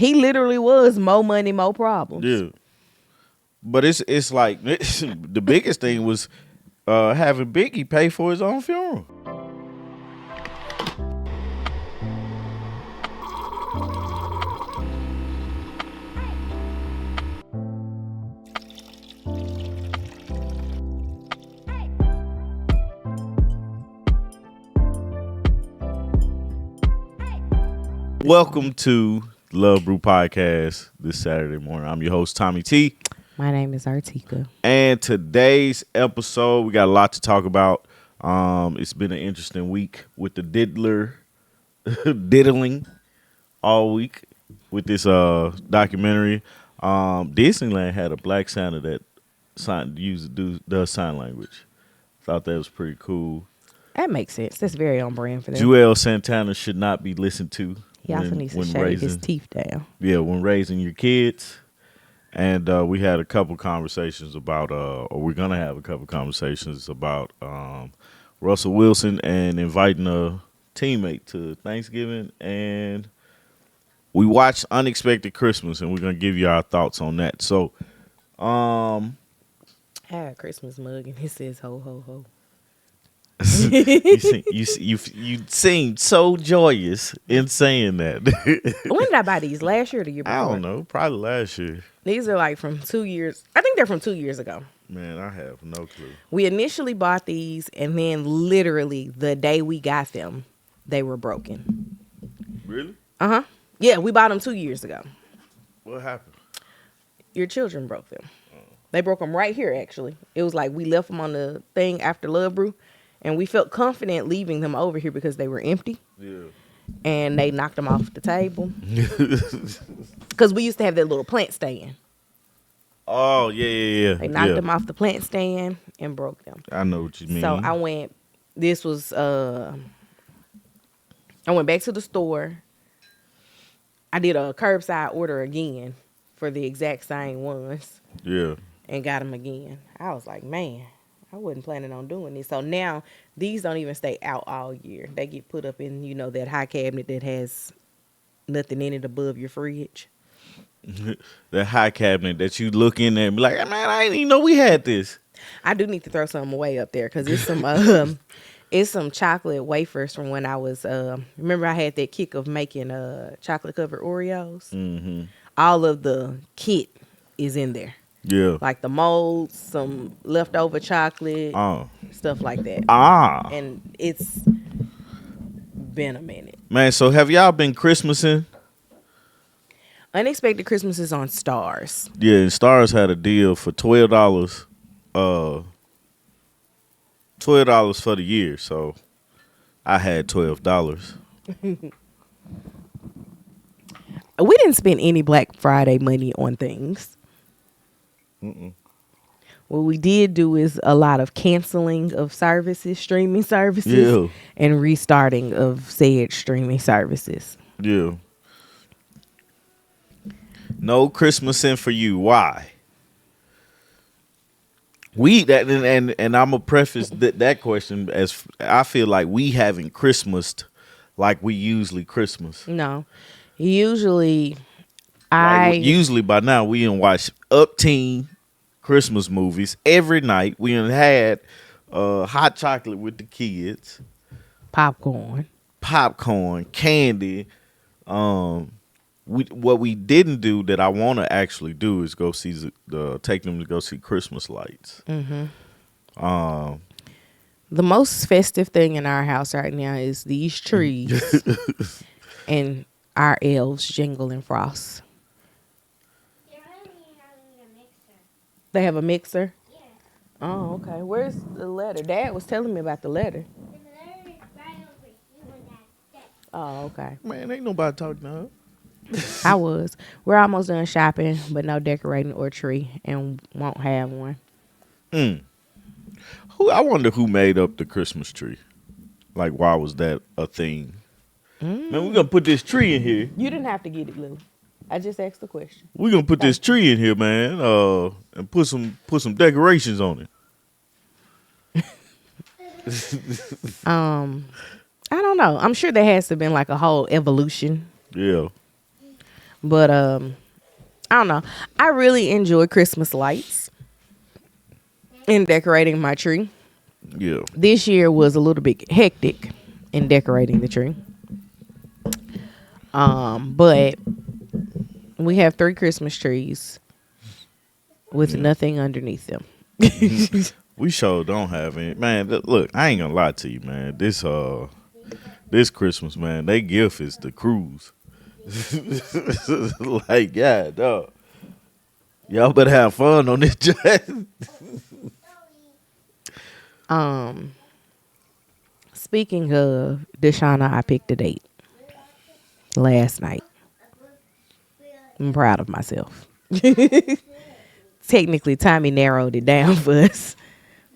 He literally was more money, more problems. Yeah. But it's like the biggest thing was having Biggie pay for his own funeral. Welcome to Love Brew Podcast this Saturday morning. I'm your host, Tommy T. My name is Artika. And today's episode, we got a lot to talk about. It's been an interesting week with the diddling all week with this documentary. Disneyland had a black Santa that does sign language. Thought that was pretty cool. That makes sense. That's very on brand for them. Juelz Santana should not be listened to. He also needs to shave his teeth down. Yeah, when raising your kids. And we had a couple conversations about, or we're going to have a couple conversations about Russell Wilson and inviting a teammate to Thanksgiving. And we watched Unexpected Christmas, and we're going to give you our thoughts on that. So, I had a Christmas mug, and it says ho, ho, ho. you seemed so joyous in saying that. When did I buy these? Last year or the year before? I don't know. Probably last year. These are like from 2 years. I think they're from 2 years ago. Man, I have no clue. We initially bought these, and then literally the day we got them, they were broken. Really? Uh-huh. Yeah, we bought them 2 years ago. What happened? Your children broke them. They broke them right here, actually. It was like we left them on the thing after Love Brew. And we felt confident leaving them over here because they were empty. Yeah. And they knocked them off the table. Because we used to have that little plant stand. Oh, yeah. They knocked them off the plant stand and broke them. I know what you mean. So I went back to the store. I did a curbside order again for the exact same ones. Yeah. And got them again. I was like, man. I wasn't planning on doing this. So now these don't even stay out all year. They get put up in, that high cabinet that has nothing in it above your fridge. The high cabinet that you look in there and be like, man, I didn't even know we had this. I do need to throw something away up there because it's some it's some chocolate wafers from when I was remember I had that kick of making chocolate covered Oreos. Mm-hmm. All of the kit is in there. Yeah. Like the molds, some leftover chocolate, stuff like that. And it's been a minute. Man, so have y'all been Christmasing? Unexpected Christmas is on Stars. Yeah, and Stars had a deal for $12. $12 for the year, so I had $12. We didn't spend any Black Friday money on things. Mm-mm. What we did do is a lot of canceling of services, streaming services, and restarting of said streaming services. Yeah. No Christmasing for you. Why? And I'm gonna preface that question as I feel like we haven't Christmased like we usually Christmas. No, usually usually by now we done watch up-teen Christmas movies every night. We done had hot chocolate with the kids, popcorn, candy. What we didn't do that I want to actually do is go see take them to go see Christmas lights. Mm-hmm. The most festive thing in our house right now is these trees and our elves Jingle and Frost. They have a mixer? Yeah. Oh, okay. Where's the letter? Dad was telling me about the letter. The letter is right over here on that desk. Oh, okay. Man, ain't nobody talking to her. I was. We're almost done shopping, but no decorating or tree, and won't have one. I wonder who made up the Christmas tree. Like, why was that a thing? Man, we're going to put this tree in here. You didn't have to get it, Lou. I just asked the question. We're going to put this tree in here, man, and put some decorations on it. I don't know. I'm sure there has to have been like a whole evolution. Yeah. But I don't know. I really enjoy Christmas lights and decorating my tree. Yeah. This year was a little bit hectic in decorating the tree. But we have 3 Christmas trees with Yeah. nothing underneath them. We sure don't have any. Man, look, I ain't gonna lie to you, man. This Christmas, man, they gift is the cruise. Like, yeah, dog. Y'all better have fun on this jet. Speaking of Deshauna, I picked a date last night. I'm proud of myself. Technically, Tommy narrowed it down for us.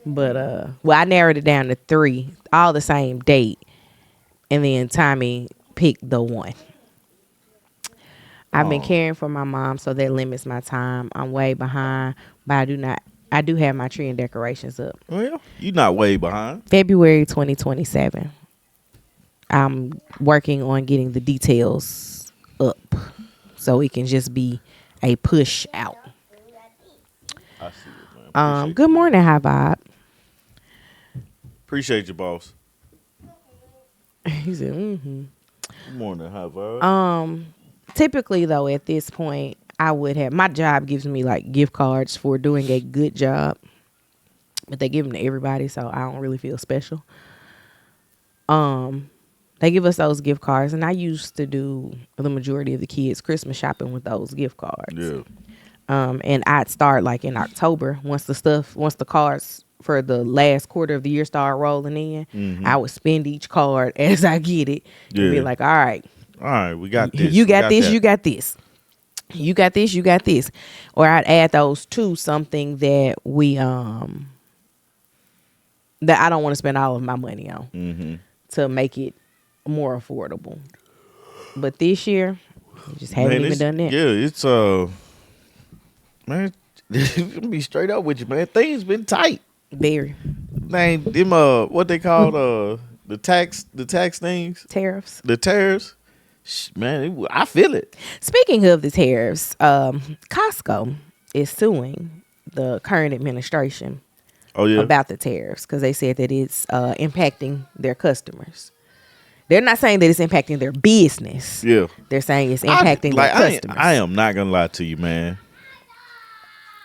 But well, I narrowed it down to 3, all the same date. And then Tommy picked the one. I've been Oh. caring for my mom, so that limits my time. I'm way behind, but I do have my tree and decorations up. Well, you not way behind. February 2027. I'm working on getting the details up so it can just be a push out. I see it, man. Appreciate Good you. morning, High Vibe. Appreciate you, boss. He said, Good morning, high vibe. Typically, though, at this point, I would have my job gives me like gift cards for doing a good job, but they give them to everybody, so I don't really feel special. They give us those gift cards, and I used to do the majority of the kids' Christmas shopping with those gift cards. Yeah. And I'd start like in October once the cards for the last quarter of the year start rolling in. I would spend each card as I get it and be Yeah. like, all right, All right, we got this. you we got this, that. you got this. You got this, you got this. Or I'd add those to something that that I don't want to spend all of my money on to make it more affordable. But this year, I just haven't even done that. Yeah, it's man, be straight up with you, man. Things been tight. Very. Man, them what they call the tax things, Tariffs. the tariffs. Man, I feel it. Speaking of the tariffs, Costco is suing the current administration Oh yeah. about the tariffs because they said that it's impacting their customers. They're not saying that it's impacting their business. Yeah. They're saying it's impacting their customers. I am not gonna lie to you, man.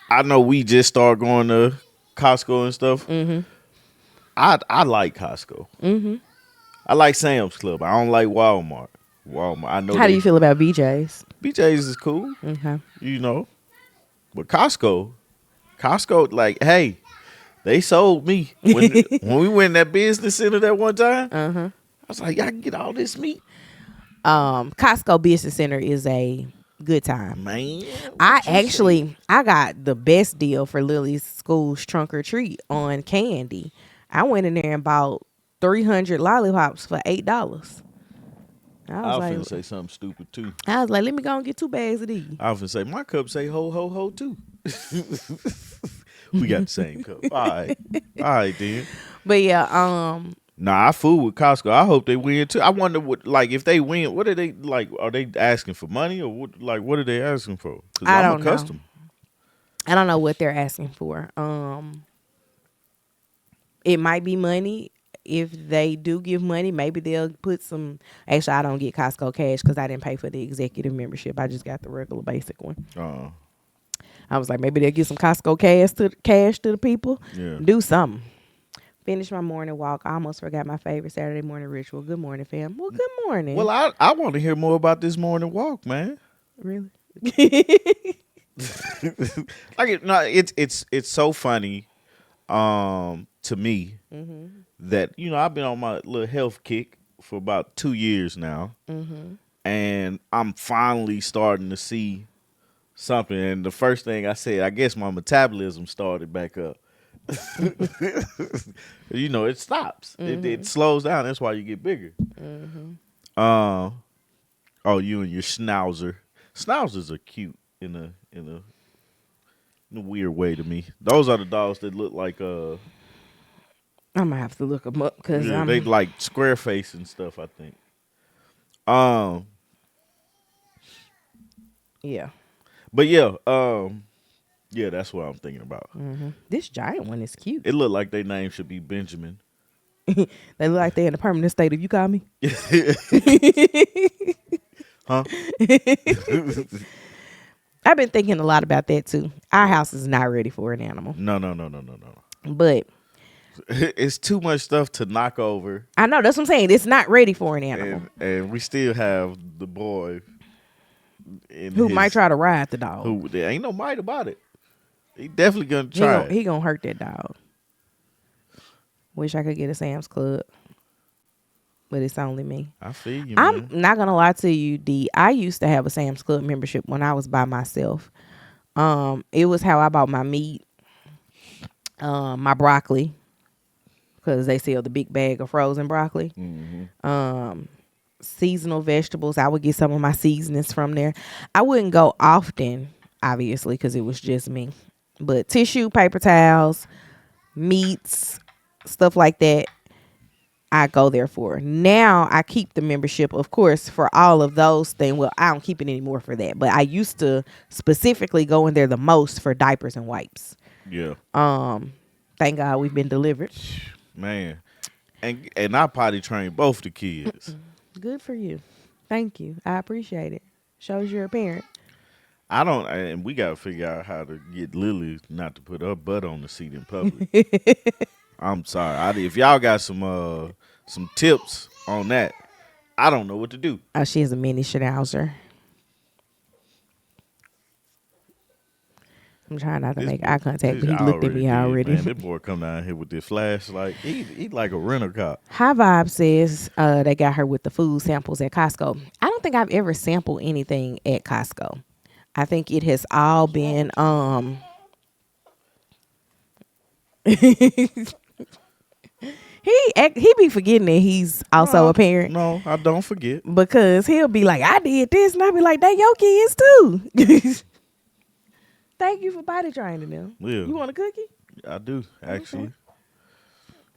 I know we just started going to Costco and stuff. I like Costco. I like Sam's Club. I don't like Walmart. I know. How do you feel about BJ's? BJ's is cool, Okay. you know, but Costco, like, hey, they sold me when we went in that business center that one time. I was like, y'all can get all this meat, Costco Business Center is a good time. man. I got the best deal for Lily's school's trunk or treat on candy. I went in there and bought 300 lollipops for $8. I was finna say something stupid too. I was like, let me go and get 2 bags of these. I was finna say my cup say ho ho ho too. We got the same cup. All right then. But yeah, Nah, I fool with Costco. I hope they win too. I wonder what, like, if they win, what are they like? Are they asking for money or what? Like, what are they asking for? 'Cause I I'm don't know. accustomed. I don't know what they're asking for. It might be money. If they do give money, maybe they'll put some. Actually, I don't get Costco cash because I didn't pay for the executive membership. I just got the regular basic one. I was like, maybe they'll give some Costco cash to the people. Yeah. Do something. Finish my morning walk. I almost forgot my favorite Saturday morning ritual. Good morning, fam. Well, good morning. Well, I want to hear more about this morning walk, man. Really? Like, it's so funny, to me that I've been on my little health kick for about 2 years now, and I'm finally starting to see something. And the first thing I said, I guess my metabolism started back up. It stops. It slows down. That's why you get bigger. Oh, you and your schnauzer. Schnauzers are cute in a weird way to me. Those are the dogs that look like I'm gonna have to look them up because they like square face and stuff, I think. Yeah. But yeah, yeah, that's what I'm thinking about. This giant one is cute. It looked like their name should be Benjamin. They look like they're in a permanent state if you call me. Huh? I've been thinking a lot about that too. Our house is not ready for an animal. No. But It's too much stuff to knock over, I know that's what I'm saying. It's not ready for an animal. and we still have the boy in Who his- might try to ride the dog. Who there ain't no might about it. He definitely gonna He try. gonna, he gonna hurt that dog. Wish I could get a Sam's Club, but it's only me. I feel you, I'm man. not gonna lie to you, D. I used to have a Sam's Club membership when I was by myself. It was how I bought my meat, my broccoli, because they sell the big bag of frozen broccoli. Seasonal vegetables. I would get some of my seasonings from there. I wouldn't go often, obviously, because it was just me. But tissue, paper towels, meats, stuff like that, I go there for. Now I keep the membership, of course, for all of those things. Well, I don't keep it anymore for that, but I used to specifically go in there the most for diapers and wipes. Yeah, Thank God we've been delivered. man. And I potty trained both the kids. Good for you. Thank you. I appreciate it. Shows you're a parent. I don't, and we gotta figure out how to get Lily not to put her butt on the seat in public. I'm sorry. If y'all got some tips on that, I don't know what to do. Oh, she is a mini schnauzer. I'm trying not to make eye contact, but he looked at me already. Man, this boy come down here with this flashlight. He like a rental cop. High Vibe says they got her with the food samples at Costco. I don't think I've ever sampled anything at Costco. I think it has all been he be forgetting that he's also a parent. No, I don't forget. Because he'll be like, I did this, and I'll be like, they your kids too. Thank you for body training them. Yeah. You want a cookie? I do, actually.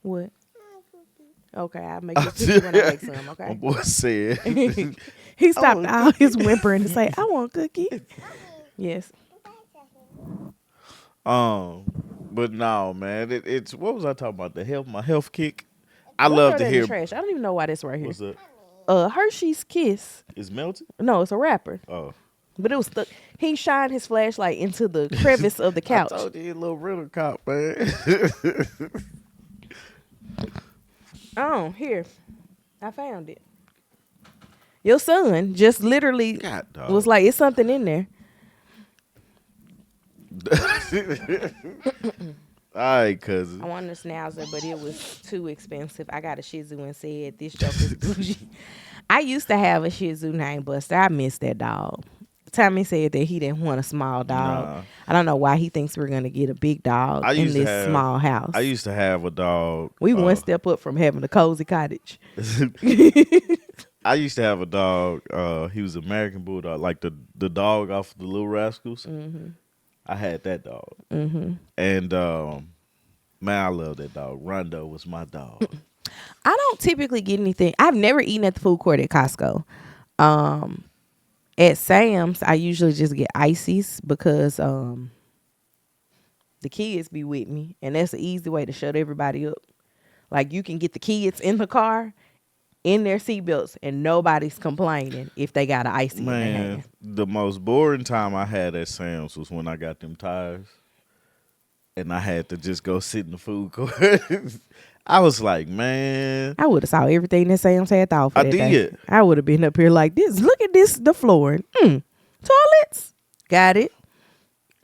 What? Okay, I'll make you a cookie when I make some, My okay? boy said. He stopped all his whimpering to say, I want a cookie. Yes. But no, man. It's what was I talking about? My health kick. I Go love throw to that in the hear. trash. I don't even know why that's right here. What's up? Hershey's Kiss. It's melted. No, it's a wrapper. Oh, But it was stuck. He shined his flashlight into the crevice of the couch. I told you, he a little rental cop, man. Oh, here. I found it. Your son just literally God, dog. was like, it's something in there. All right, cousin. I wanted a schnauzer, but it was too expensive. I got a Shih Tzu and said, this joke is bougie. I used to have a Shih Tzu named Buster. I miss that dog. Tommy said that he didn't want a small dog. Nah. I don't know why he thinks we're going to get a big dog I in used to this have- small house. I used to have a dog. We one step up from having a cozy cottage. I used to have a dog. He was an American Bulldog, like the dog off the Little Rascals. Mm-hmm. I had that dog. Mm-hmm. And man, I love that dog. Rondo was my dog. I don't typically get anything. I've never eaten at the food court at Costco. At Sam's, I usually just get ices because the kids be with me, and that's an easy way to shut everybody up. Like, you can get the kids in the car, in their seatbelts, and nobody's complaining if they got an icy in their Man, hand. the most boring time I had at Sam's was when I got them tires, and I had to just go sit in the food court. I was like, man, I would have saw everything that Sam's had to offer I that day. did. I would have been up here like this. Look at this, the floor. Toilets. Got it.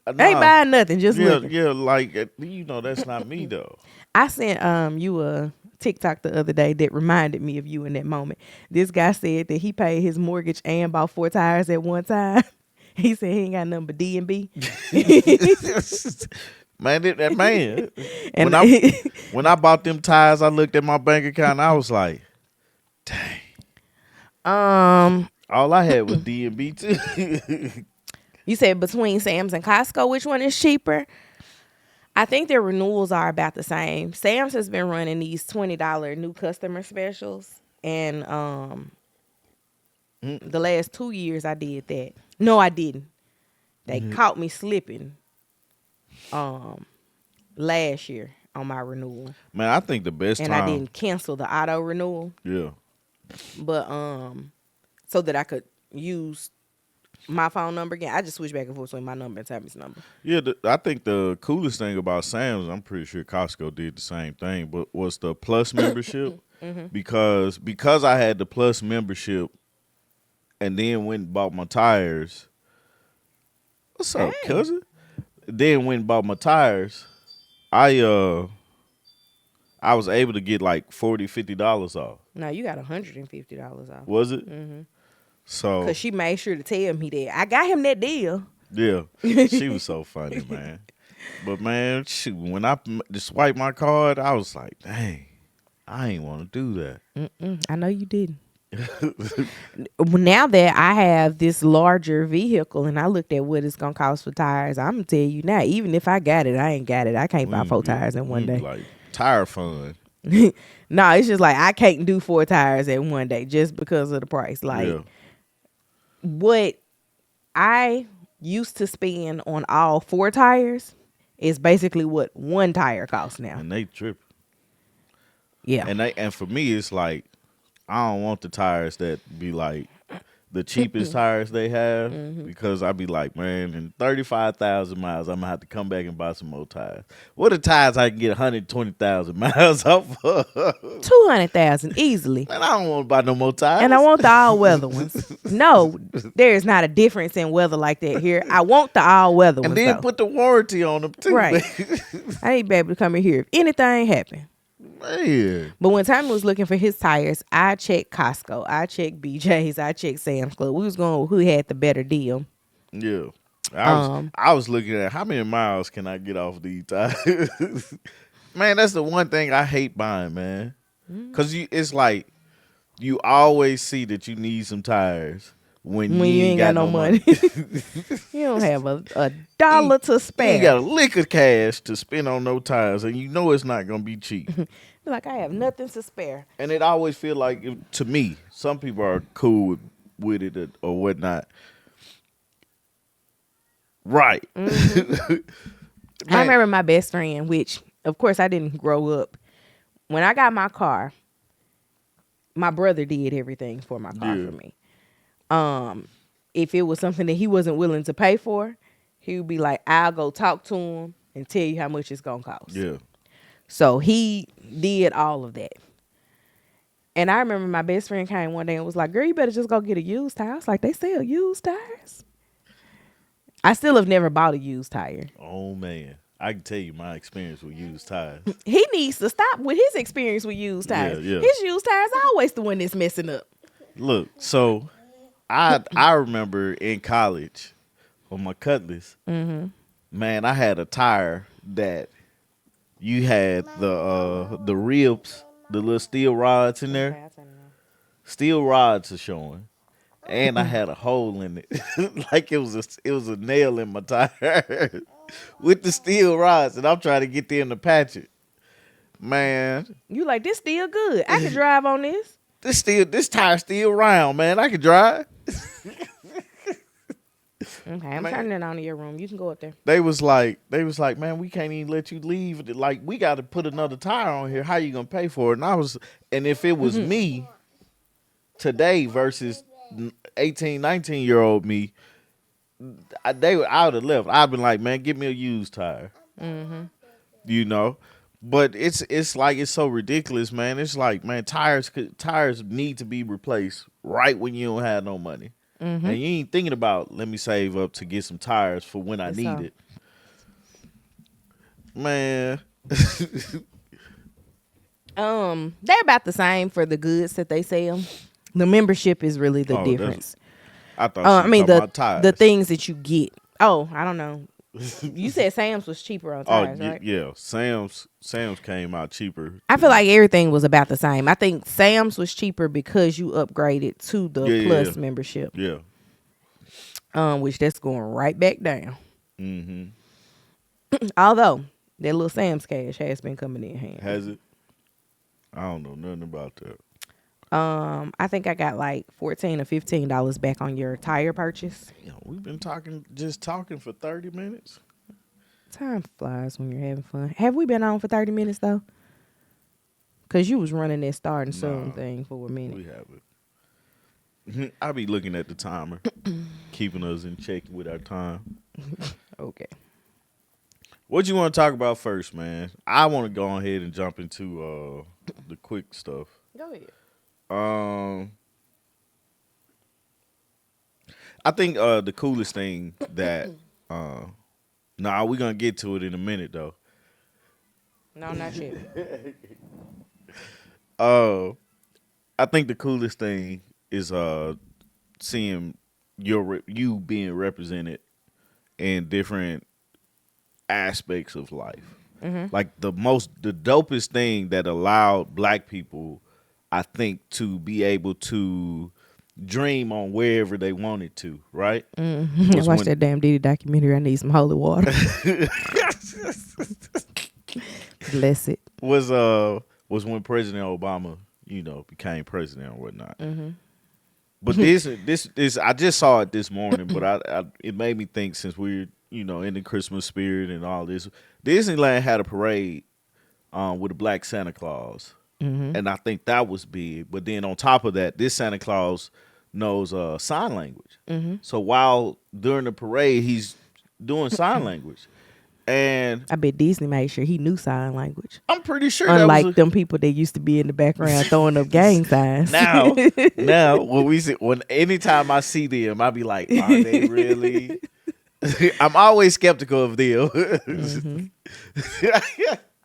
Ain't buying nothing, just looking. Yeah, like that's not me though. I sent you a TikTok the other day that reminded me of you in that moment. This guy said that he paid his mortgage and bought 4 tires at one time. He said he ain't got nothing but D&B. Man, that man. And When I bought them tires, I looked at my bank account and I was like, dang. All I had was D&B too. You said between Sam's and Costco, which one is cheaper? I think their renewals are about the same. Sam's has been running these $20 new customer specials, and the last 2 years I did that. No, I didn't. They caught me slipping last year on my renewal. Man, I think the best And time. I didn't cancel the auto renewal, Yeah. but so that I could use my phone number again. I just switched back and forth between my number and Tammy's number. Yeah, I think the coolest thing about Sam's, I'm pretty sure Costco did the same thing, but was the Plus membership. Because I had the Plus membership and then went and bought my tires. What's up, Hey. cousin? Then went and bought my tires. I was able to get like $40-$50 off. No, you got $150 off. Was it? So Because she made sure to tell me that. I got him that deal. yeah, she was so funny, man. But man, shoot, when I swiped my card, I was like, dang, I ain't want to do that. I know you didn't. Now that I have this larger vehicle and I looked at what it's going to cost for tires, I'm going to tell you now, even if I got it, I ain't got it. I can't buy 4 tires in one day. Like tire fun. No, it's just like I can't do 4 tires in one day just because of the price. Like Yeah. what I used to spend on all 4 tires is basically what 1 tire costs now. And they tripping. Yeah. And for me, it's like I don't want the tires that be like the cheapest tires they have because I be like, man, in 35,000 miles, I'm gonna have to come back and buy some more tires. What are tires I can get 120,000 miles off of? 200,000 easily. Man, I don't want to buy no more tires. And I want the all weather ones. No, there is not a difference in weather like that here. I want the all weather ones. and then though. put the warranty on them too. Right. I need to be able to come in here if anything happened. Man. But when Tommy was looking for his tires, I checked Costco, I checked BJ's, I checked Sam's Club. We was going with who had the better deal. Yeah. I was looking at how many miles can I get off these tires. Man, that's the one thing I hate buying, man. Because it's like you always see that you need some tires when you ain't got no money. You don't have a dollar to spare. You ain't got a lick of cash to spend on no tires, and you know it's not going to be cheap. Like, I have nothing to spare. And it always feel like, to me, some people are cool with it or whatnot. Right. I remember my best friend, which, of course, I didn't grow up. When I got my car, my brother did everything for my car for me. If it was something that he wasn't willing to pay for, he would be like, I'll go talk to him and tell you how much it's going to cost. Yeah. So he did all of that. And I remember my best friend came one day and was like, girl, you better just go get a used tire. I was like, they sell used tires? I still have never bought a used tire. Oh, man. I can tell you my experience with used tires. He needs to stop with his experience with used tires. Yeah. His used tires are always the one that's messing up. Look, so I remember in college on my Cutlass, man, I had a tire that you had the ribs, the little steel rods in there. Steel rods are showing. And I had a hole in it. Like it was a nail in my tire with the steel rods, and I'm trying to get them to patch it. Man. You like, this still good. I can drive on this. This tire still round, man. I can drive. Okay, I'm turning it on in your room. You can go up there. They was like, man, we can't even let you leave. Like, we got to put another tire on here. How you gonna pay for it? And if it was me today versus 18, 19-year-old me, I would have left. I'd been like, man, give me a used tire. You know. But it's like it's so ridiculous, man. It's like, man, tires need to be replaced right when you don't have no money. And you ain't thinking about, let me save up to get some tires for when I need it. Man. They're about the same for the goods that they sell. The membership is really the difference. I thought about tires. The things that you get. Oh, I don't know. You said Sam's was cheaper on tires, right? Yeah. Sam's came out cheaper. I feel like everything was about the same. I think Sam's was cheaper because you upgraded to the Plus membership. Yeah. Which that's going right back down. Although that little Sam's cash has been coming in handy. Has it? I don't know nothing about that. I think I got like $14 or $15 back on your tire purchase. We've been talking for 30 minutes. Time flies when you're having fun. Have we been on for 30 minutes though? Cause you was running that starting soon Nah, thing for a minute. we haven't. I be looking at the timer, keeping us in check with our time. Okay. What you want to talk about first, man? I want to go ahead and jump into the quick stuff. Go ahead. I think the coolest thing that we're gonna get to it in a minute though. No, not yet. I think the coolest thing is seeing you being represented in different aspects of life. Like the dopest thing that allowed black people, I think, to be able to dream on wherever they wanted to, right? I Was watched when- that damn Diddy documentary. I need some holy water. Bless it. was when President Obama, became president or whatnot. But this I just saw it this morning, but it made me think, since we're in the Christmas spirit and all this, Disneyland had a parade with a black Santa Claus, and I think that was big. But then on top of that, this Santa Claus knows sign language. So while during the parade, he's doing sign language, and I bet Disney made sure he knew sign language. I'm pretty sure Unlike that was them people that used to be in the background throwing up gang signs. now when anytime I see them, I be like, are they really? I'm always skeptical of them.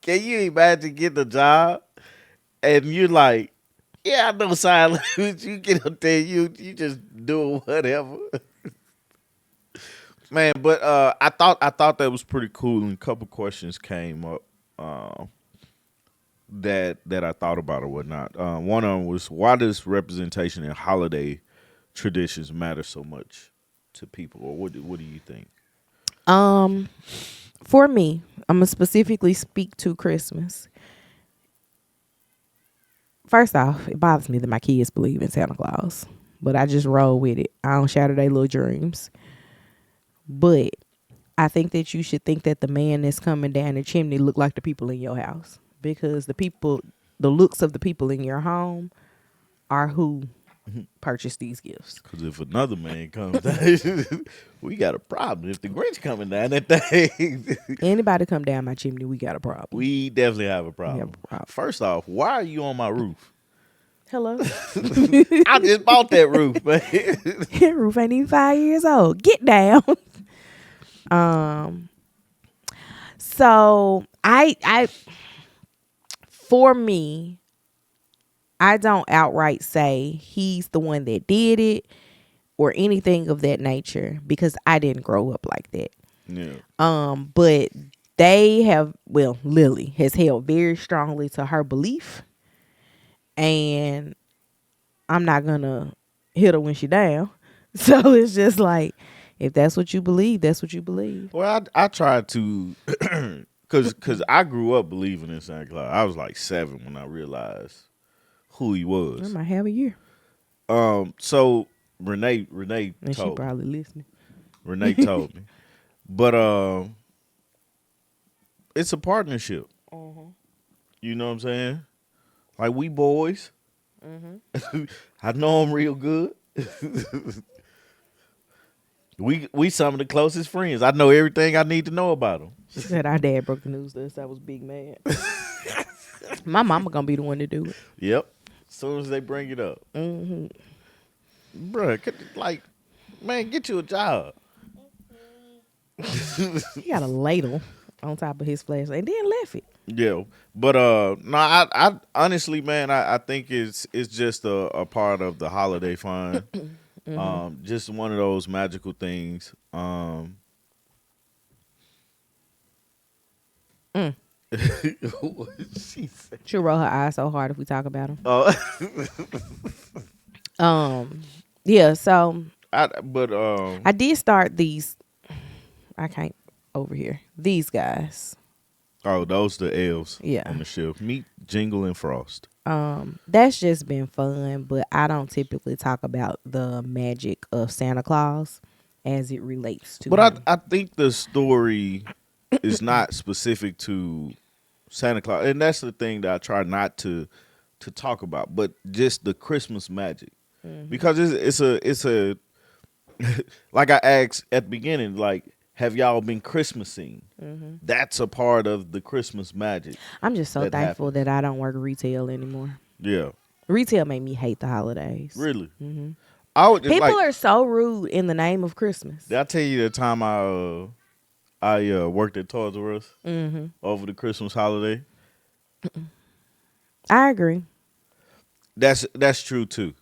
Can you imagine getting a job and you're like, yeah, I know sign language. You get up there, you just doing whatever. Man, but I thought that was pretty cool, and a couple questions came up that I thought about or whatnot. One of them was, why does representation in holiday traditions matter so much to people, or what do you think? For me, I'm gonna specifically speak to Christmas. First off, it bothers me that my kids believe in Santa Claus, but I just roll with it. I don't shatter their little dreams. But I think that you should think that the man that's coming down the chimney look like the people in your house, because the looks of the people in your home are who purchase these gifts. Because if another man comes down, we got a problem. If the Grinch coming down that thing, Anybody come down my chimney, we got a problem. we definitely have a problem. First off, why are you on my roof? Hello? I just bought that roof, man. That roof ain't even 5 years old. Get down. So I for me, I don't outright say he's the one that did it or anything of that nature, because I didn't grow up like that. Yeah. But Lily has held very strongly to her belief, and I'm not gonna hit her when she down. So it's just like, if that's what you believe, that's what you believe. Well, I tried to, cause I grew up believing in Santa Claus. I was like 7 when I realized who he I was. might have a year. So Renee And she told me. probably listening. Renee told me, but it's a partnership. You know what I'm saying? Like, we boys. I know him real good. We some of the closest friends. I know everything I need to know about him. She said our dad broke the news to us. I was big mad. My mama gonna be the one to do it. Yep. As soon as they bring it up. Bruh, man, get you a job. He got a ladle on top of his flashlight and then left it. Yeah. But no, I honestly, man, I think it's just a part of the holiday fun. Just one of those magical things. She said. She'll roll her eyes so hard if we talk about him. Yeah, so I did start these. I can't over here. These guys. Oh, those the elves Yeah. on the ship. Meet Jingle and Frost. That's just been fun, but I don't typically talk about the magic of Santa Claus as it relates to But him. I think the story is not specific to Santa Claus, and that's the thing that I try not to talk about, but just the Christmas magic, because it's a like I asked at the beginning, like, have y'all been Christmasing? That's a part of the Christmas magic. I'm just so that thankful happens. that I don't work retail anymore. Yeah, Retail made me hate the holidays. really. I would People like. are so rude in the name of Christmas. Did I tell you the time I worked at Toys R Us over the Christmas holiday? I agree. That's true too,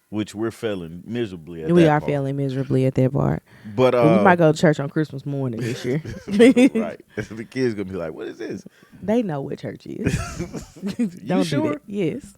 which we're failing miserably at. We that are part. failing miserably at that part. But But we might go to church on Christmas morning this year. right. The kids gonna be like, "What is this?" They know what church is. Don't sure? do that. Yes.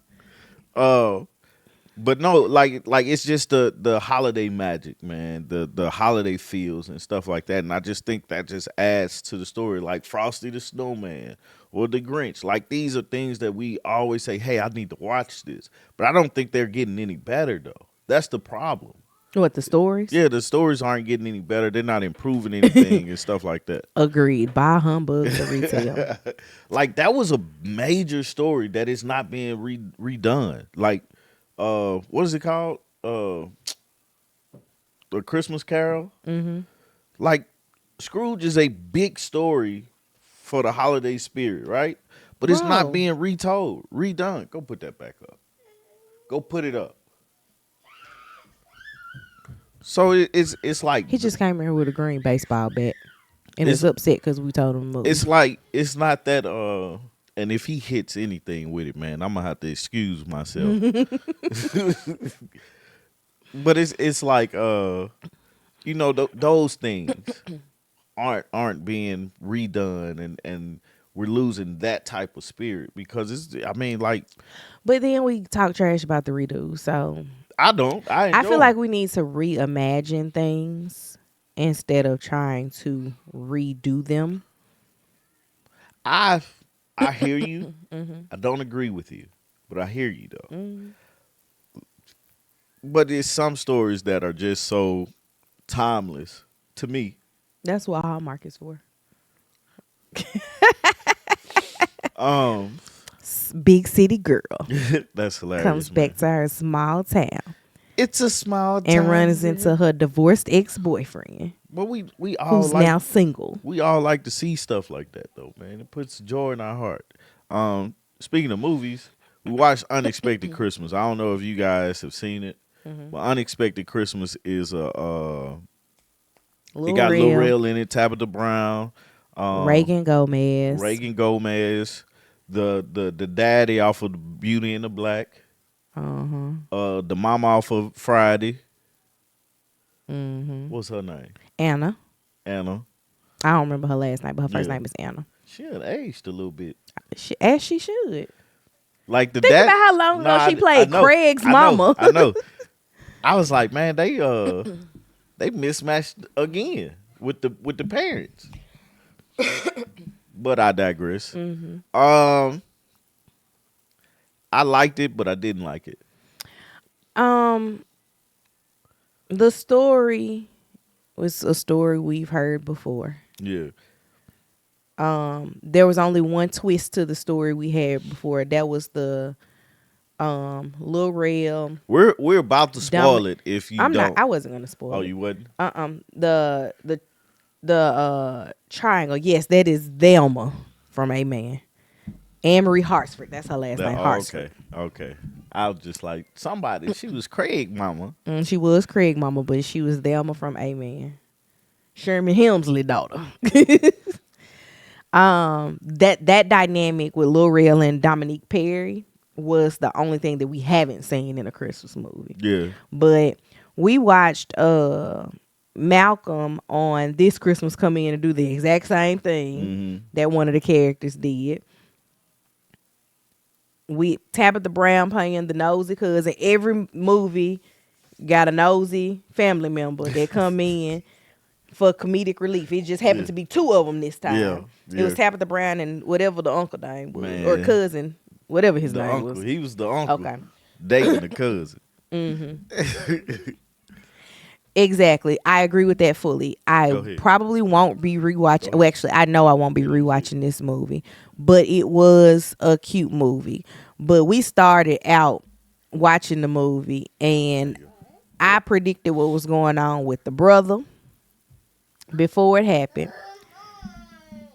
But no, like it's just the holiday magic, man. The holiday feels and stuff like that, and I just think that just adds to the story. Like Frosty the Snowman or the Grinch. Like these are things that we always say, "Hey, I need to watch this," but I don't think they're getting any better though. That's the problem. What, the stories? Yeah, the stories aren't getting any better. They're not improving anything and stuff like that. Agreed. Buy humbug to retail. Like that was a major story that is not being redone. Like, what is it called? The Christmas Carol. Like Scrooge is a big story for the holiday spirit, right? But it's not Bro. being retold, redone. Go put that back up. Go put it up. So it's like He just came here with a green baseball bat and It's- is upset because we told him to move. it's like it's not that and if he hits anything with it, man, I'm gonna have to excuse myself. But it's like those things aren't being redone, and we're losing that type of spirit because like But then we talk trash about the redo. So I don't I I feel enjoy like it. we need to reimagine things instead of trying to redo them. I hear you. I don't agree with you, but I hear you though. But there's some stories that are just so timeless to me. That's what Hallmark is for. Big city girl That's hilarious. comes man. back to her small town It's a small town, and runs into her divorced ex-boyfriend But we all who's like now single. we all like to see stuff like that though, man. It puts joy in our heart. Speaking of movies, we watched Unexpected Christmas. I don't know if you guys have seen it, but Unexpected Christmas is it got Lil Rel in it, Tabitha Brown, Reagan Gomez. Reagan Gomez, the daddy off of Beauty and the Black, the mama off of Friday. What's her name? Anna. Anna. I don't remember her last name, but her first Yeah. name is Anna. She had aged a little bit. As she should. Like the Think dad. about how long ago she played I know, Craig's I know, mama. I know. I was like, man, they mismatched again with the parents. But I digress. I liked it, but I didn't like it. The story was a story we've heard before. Yeah. There was only one twist to the story we had before. That was the Lil Rel. We're about to spoil it if you I'm don't. not. I wasn't gonna spoil Oh, it. you wasn't? The triangle. Yes, that is Thelma from Amen. Anne-Marie Hartsford. That's her last name. Hartsford. Okay. I was just like, somebody, she was Craig mama. She was Craig mama, but she was Thelma from Amen. Sherman Hemsley daughter. That dynamic with Lil Rel and Dominique Perry was the only thing that we haven't seen in a Christmas movie. Yeah. But we watched Malcolm on This Christmas come in and do the exact same thing that one of the characters did. We Tabitha Brown playing the nosy cousin. Every movie got a nosy family member that come in for comedic relief. It just happened Yeah. to be two of them this time. Yeah, It was yeah. Tabitha Brown and whatever the uncle name was, or Man. cousin, whatever his The name uncle. was. He was the uncle. Okay. Dating the cousin. Exactly. I agree with that fully. I Go ahead. probably won't be rewatching. Go Well, ahead. actually, I know I won't be rewatching this movie, but it was a cute movie. But we started out watching the movie, and I predicted what was going on with the brother before it happened.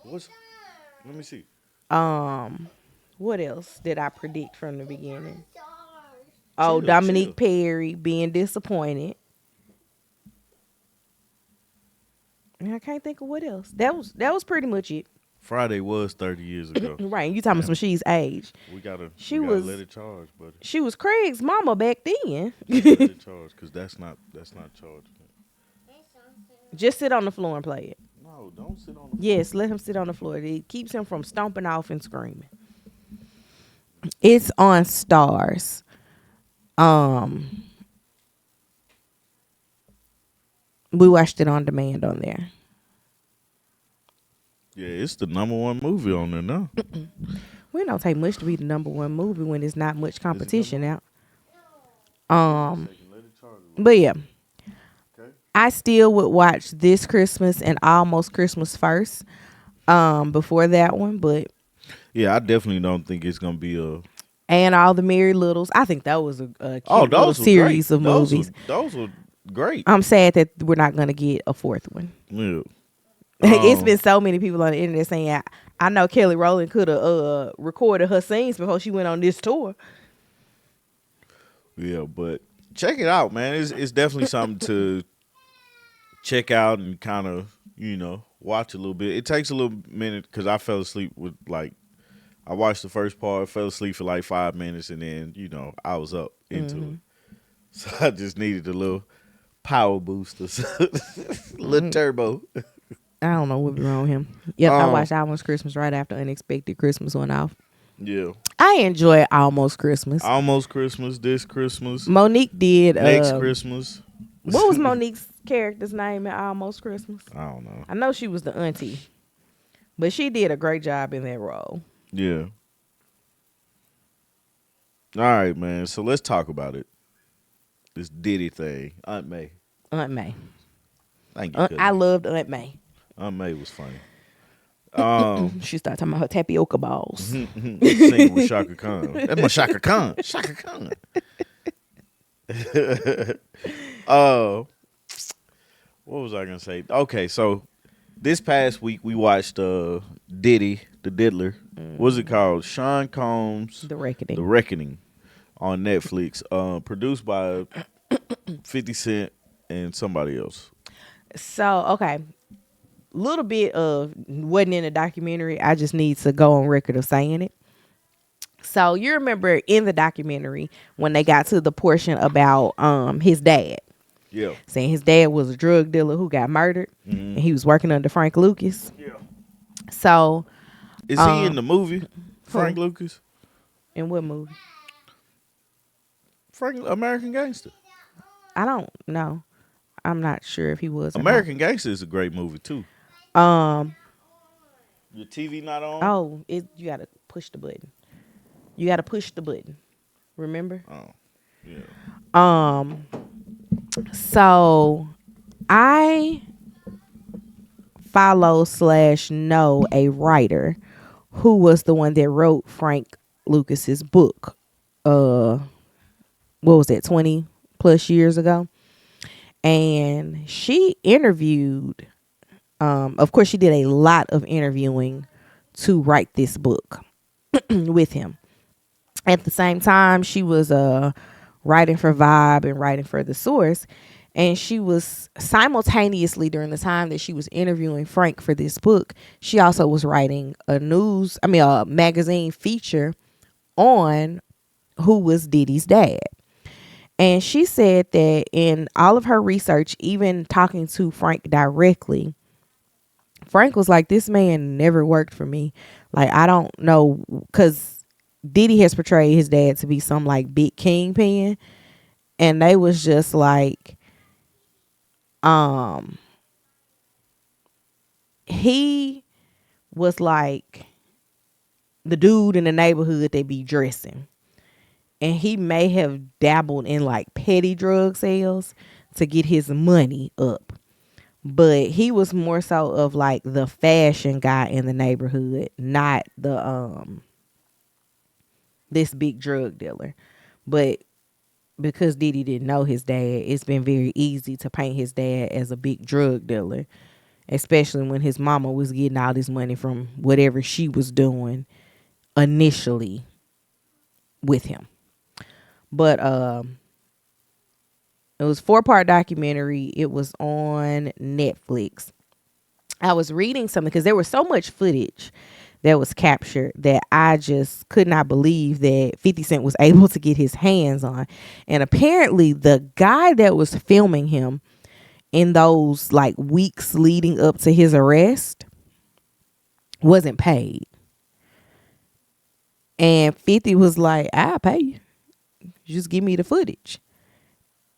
Let me see. What else did I predict from the beginning? Chill, Oh, Dominique chill. Perry being disappointed. And I can't think of what else. That was pretty much it. Friday was 30 years ago. Right. You talking about some she's age. We gotta was- let it charge, buddy. She was Craig's mama back then. Let it charge, because that's not charged. Just sit on the floor and play it. No, don't sit on the Yes, let him sit on the floor. It keeps him from stomping off and screaming. It's on Stars. We watched it on demand on there. Yeah, it's the #1 movie on there now. Well, it don't take much to be the #1 movie when there's not much competition out. Let it charge. But yeah, Okay. I still would watch This Christmas and Almost Christmas first, before that one. But Yeah, I definitely don't think it's gonna be a. and All the Merry Littles, I think that was a cute little those were series great. of movies. Those were great. I'm sad that we're not gonna get a fourth one. Yeah. It's been so many people on the internet saying, I know Kelly Rowland could have recorded her scenes before she went on this tour. Yeah, but check it out, man. It's definitely something to check out and kind of, watch a little bit. It takes a little minute because I fell asleep I watched the first part, fell asleep for like 5 minutes, and then, I was up into it. So I just needed a little power boost or something. Little turbo. I don't know what be wrong with him. Yep, I Um, watched Almost Christmas right after Unexpected Christmas went off. Yeah. I enjoy Almost Christmas. Almost Christmas, this Christmas, Monique did. next Christmas. What was Monique's character's name in Almost Christmas? I don't know. I know she was the auntie, but she did a great job in that role. Yeah. All right, man. So let's talk about it. This Diddy thing. Aunt May. Aunt May. Thank you. I loved Aunt May. Aunt May was funny. She started talking about her tapioca balls. Singing with Shaka Khan. That's my Shaka Khan. Shaka Khan. What was I gonna say? Okay, so this past week we watched Diddy the Diddler. What's it called? Sean Combs The Reckoning. The Reckoning on Netflix. Produced by 50 Cent and somebody else. So, okay. Little bit of wasn't in the documentary. I just need to go on record of saying it. So you remember in the documentary when they got to the portion about his dad. Yeah. Saying his dad was a drug dealer who got murdered and he was working under Frank Lucas. Yeah. So Is he in the movie? Frank Lucas? in what movie? Frank American Gangster. I don't know. I'm not sure if he was or not. American Gangster is a great movie too. Your TV not on? Oh, you gotta push the button. You gotta push the button. Remember? Oh, yeah. So I follow/know a writer who was the one that wrote Frank Lucas's book. What was that, 20 plus years ago? And she interviewed, of course she did a lot of interviewing to write this book with him. At the same time, she was writing for Vibe and writing for The Source. And she was simultaneously, during the time that she was interviewing Frank for this book, she also was writing a magazine feature on who was Diddy's dad. And she said that in all of her research, even talking to Frank directly, Frank was like, this man never worked for me. Like, I don't know, because Diddy has portrayed his dad to be some like big kingpin. And they was just like, he was like the dude in the neighborhood that be dressing. And he may have dabbled in like petty drug sales to get his money up. But he was more so of like the fashion guy in the neighborhood, not the this big drug dealer. But because Diddy didn't know his dad, it's been very easy to paint his dad as a big drug dealer, especially when his mama was getting all this money from whatever she was doing initially with him. But it was 4-part documentary. It was on Netflix. I was reading something because there was so much footage that was captured that I just could not believe that 50 Cent was able to get his hands on. And apparently the guy that was filming him in those like weeks leading up to his arrest wasn't paid. And 50 was like, I'll pay you. Just give me the footage.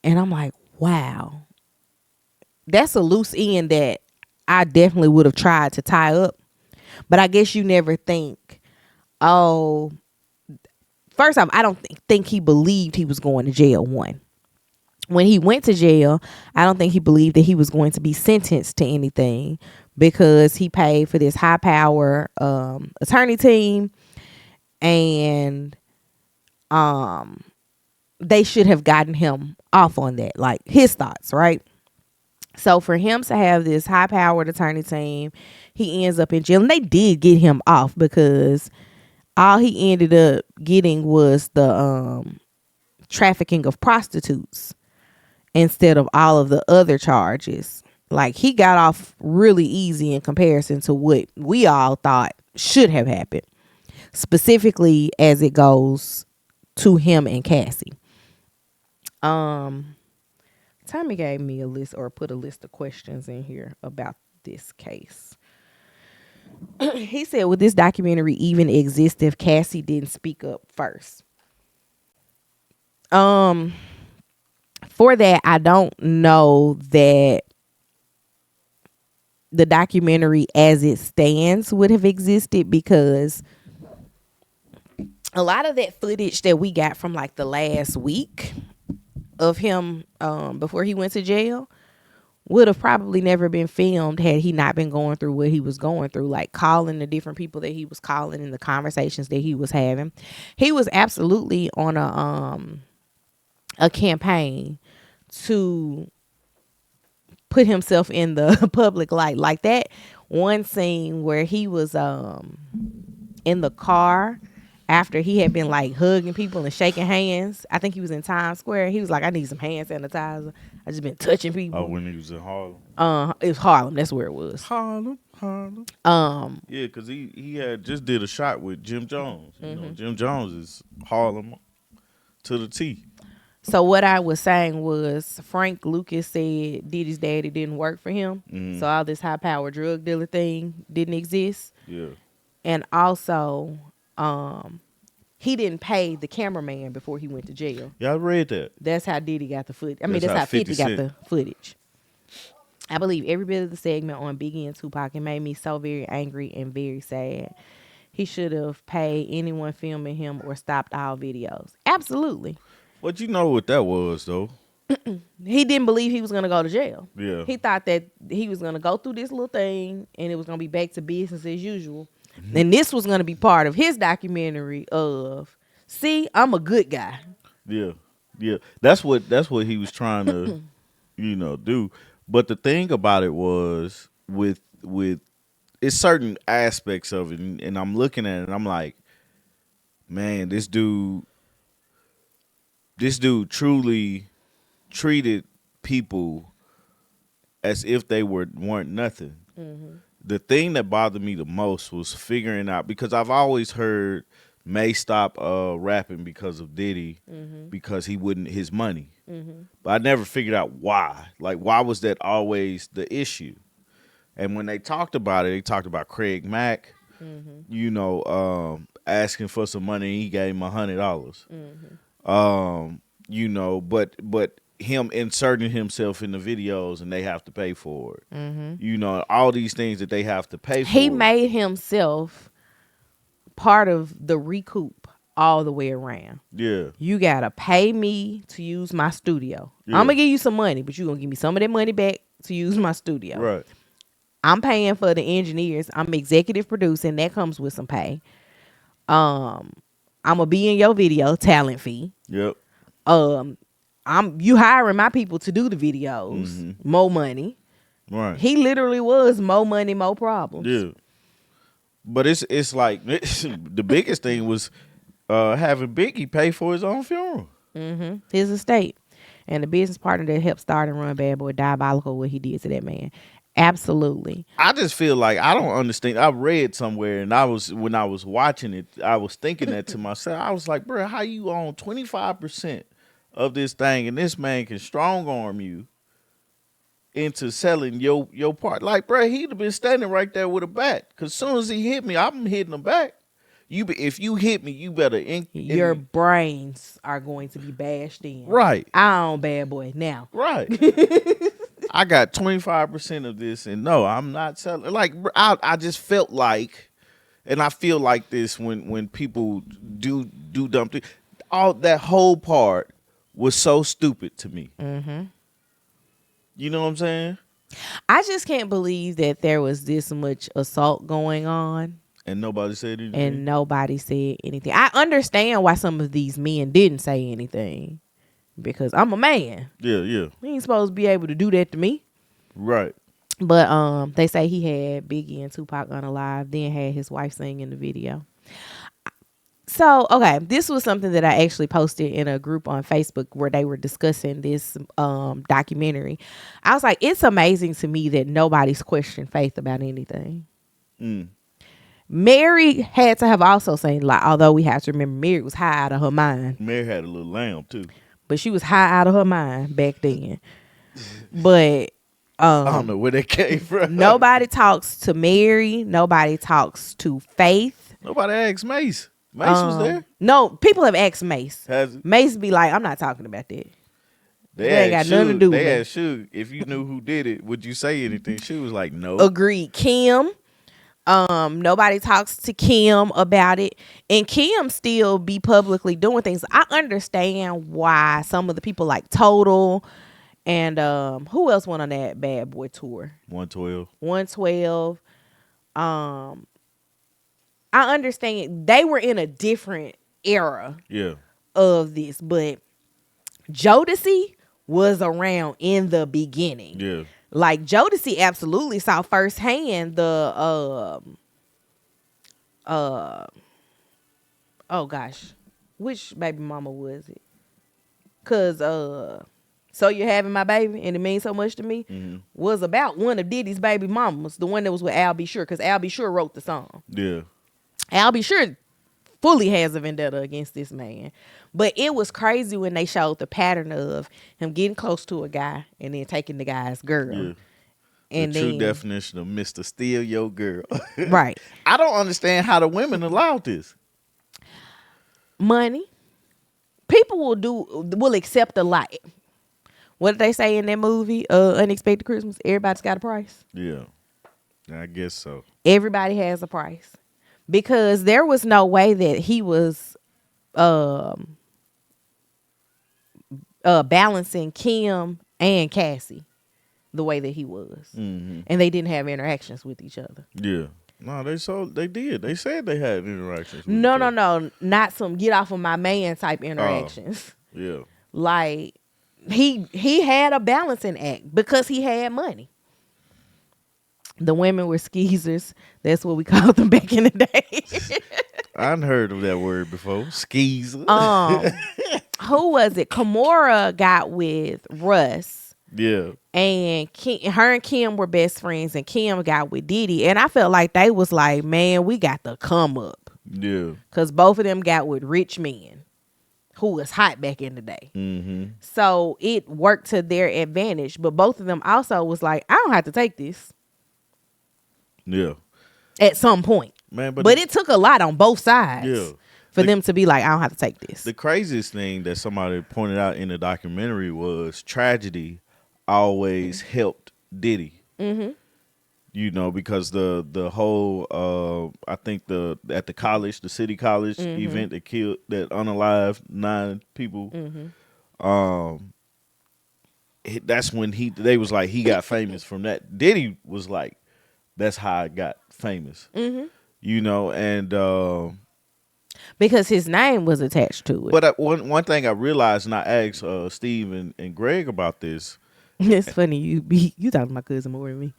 And I'm like, wow. That's a loose end that I definitely would have tried to tie up. But I guess you never think, oh, first off, I don't think he believed he was going to jail, one. When he went to jail, I don't think he believed that he was going to be sentenced to anything because he paid for this high power attorney team, and they should have gotten him off on that, like his thoughts, right? So for him to have this high powered attorney team, he ends up in jail, and they did get him off because all he ended up getting was the trafficking of prostitutes instead of all of the other charges. Like, he got off really easy in comparison to what we all thought should have happened, specifically as it goes to him and Cassie. Tommy gave me a list, or put a list of questions in here about this case. He said, would this documentary even exist if Cassie didn't speak up first? For that, I don't know that the documentary as it stands would have existed, because a lot of that footage that we got from like the last week of him before he went to jail would have probably never been filmed had he not been going through what he was going through, like calling the different people that he was calling and the conversations that he was having. He was absolutely on a campaign to put himself in the public light. Like that one scene where he was in the car after he had been like hugging people and shaking hands. I think he was in Times Square. He was like, I need some hand sanitizer. I just been touching people. Oh, when he was in Harlem. It was Harlem. That's where it was. Harlem. Yeah, because he had just did a shot with Jim Jones. You know, Jim Jones is Harlem to the T. So what I was saying was, Frank Lucas said Diddy's daddy didn't work for him. Mm-hmm. So all this high power drug dealer thing didn't exist. Yeah. And also, he didn't pay the cameraman before he went to jail. Yeah, I read that. That's how Diddy got the footage. I mean, that's how 50 got the footage. I believe every bit of the segment on Biggie and Tupac. It made me so very angry and very sad. He should have paid anyone filming him or stopped all videos. Absolutely. But you know what that was, though. He didn't believe he was going to go to jail. Yeah. He thought that he was going to go through this little thing and it was going to be back to business as usual. And this was going to be part of his documentary of, see, I'm a good guy. Yeah. Yeah. That's what he was trying to, do. But the thing about it was with it's certain aspects of it, and I'm looking at it and I'm like, man, this dude truly treated people as if they weren't nothing. Mm-hmm. The thing that bothered me the most was figuring out, because I've always heard May stop rapping because of Diddy, because he wouldn't his money. Mm-hmm. But I never figured out why. Like, why was that always the issue? And when they talked about it, they talked about Craig Mack, asking for some money. He gave him $100. Mm-hmm. But him inserting himself in the videos and they have to pay for it. Mm-hmm. You know, all these things that they have to pay for. He made himself part of the recoup all the way around. Yeah. You gotta pay me to use my studio. Yeah. I'm gonna give you some money, but you're gonna give me some of that money back to use my studio. Right. I'm paying for the engineers. I'm executive producing. That comes with some pay. I'm gonna be in your video, talent fee. Yep. You hiring my people to do the videos, Mm-hmm. more money. Right. He literally was more money, more problems. Yeah. But it's like the biggest thing was having Biggie pay for his own funeral. Mm-hmm. His estate. And the business partner that helped start and run Bad Boy, diabolical what he did to that man. Absolutely. I just feel like I don't understand. I read somewhere, and when I was watching it, I was thinking that to myself. I was like, bro, how you own 25% of this thing, and this man can strong arm you into selling your part? Like, bro, he'd have been standing right there with a bat. Cause soon as he hit me, I'm hitting him back. If you hit me, you better your brains are going to be bashed in. Right. I own Bad Boy now. Right. I got 25% of this, and no, I'm not selling. Like, I just felt like, and I feel like this when people do dumb things. All that whole part was so stupid to me. Mm-hmm. You know what I'm saying? I just can't believe that there was this much assault going on. And nobody said anything. And nobody said anything. I understand why some of these men didn't say anything. Because I'm a man. Yeah, yeah. He ain't supposed to be able to do that to me. Right. But they say he had Biggie and Tupac unalive, then had his wife sing in the video. So, okay, this was something that I actually posted in a group on Facebook where they were discussing this documentary. I was like, it's amazing to me that nobody's questioned Faith about anything. Mm. Mary had to have also seen, like, although we have to remember Mary was high out of her mind. Mary had a little lamb too. But she was high out of her mind back then. But I don't know where that came from. nobody talks to Mary. Nobody talks to Faith. Nobody asked Mace. Mace was there. No, people have asked Mace. Has it? Mace be like, I'm not talking about that. They ain't got nothing to do with They it. asked Suge if you knew who did it, would you say anything? She was like, no. Agreed. Kim. Nobody talks to Kim about it. And Kim still be publicly doing things. I understand why some of the people like Total and who else went on that Bad Boy tour? 112. 112. I understand they were in a different era Yeah. of this, but Jodeci was around in the beginning. Yeah. Like Jodeci absolutely saw firsthand the oh gosh, which baby mama was it? Cause So You're Having My Baby and It Means So Much to Me was about one of Diddy's baby mamas, the one that was with Al B. Sure, because Al B. Sure wrote the song. Yeah. Al B. Sure fully has a vendetta against this man. But it was crazy when they showed the pattern of him getting close to a guy and then taking the guy's girl. Yeah. And the then, true definition of Mr. Steal Your Girl. right. I don't understand how the women allowed this. Money. People will accept a lot. What did they say in that movie, Unexpected Christmas? Everybody's got a price. Yeah. I guess so. Everybody has a price. Because there was no way that he was balancing Kim and Cassie the way that he was. Mm-hmm. And they didn't have interactions with each other. Yeah. No, they did. They said they had interactions. With No, each other. no. Not some get off of my man type interactions. Yeah. Like he had a balancing act because he had money. The women were skeezers. That's what we called them back in the day. I hadn't heard of that word before. Skis. Who was it? Kimora got with Russ. Yeah. And her and Kim were best friends, and Kim got with Diddy. And I felt like they was like, man, we got to come up. Yeah. Because both of them got with rich men who was hot back in the day. Mm-hmm. So it worked to their advantage. But both of them also was like, I don't have to take this. Yeah. At some point. Man, but it took a lot on both sides. Yeah. for them to be like, I don't have to take this. The craziest thing that somebody pointed out in the documentary was tragedy always helped Diddy. Mm-hmm. You know, because the whole I think at the college, the city college event that unalived 9 people. That's when they was like he got famous from that. Diddy was like, that's how I got famous. You know, and Because his name was attached to it. but one thing I realized, and I asked Steve and Greg about this. It's funny you talking to my cousin more than me.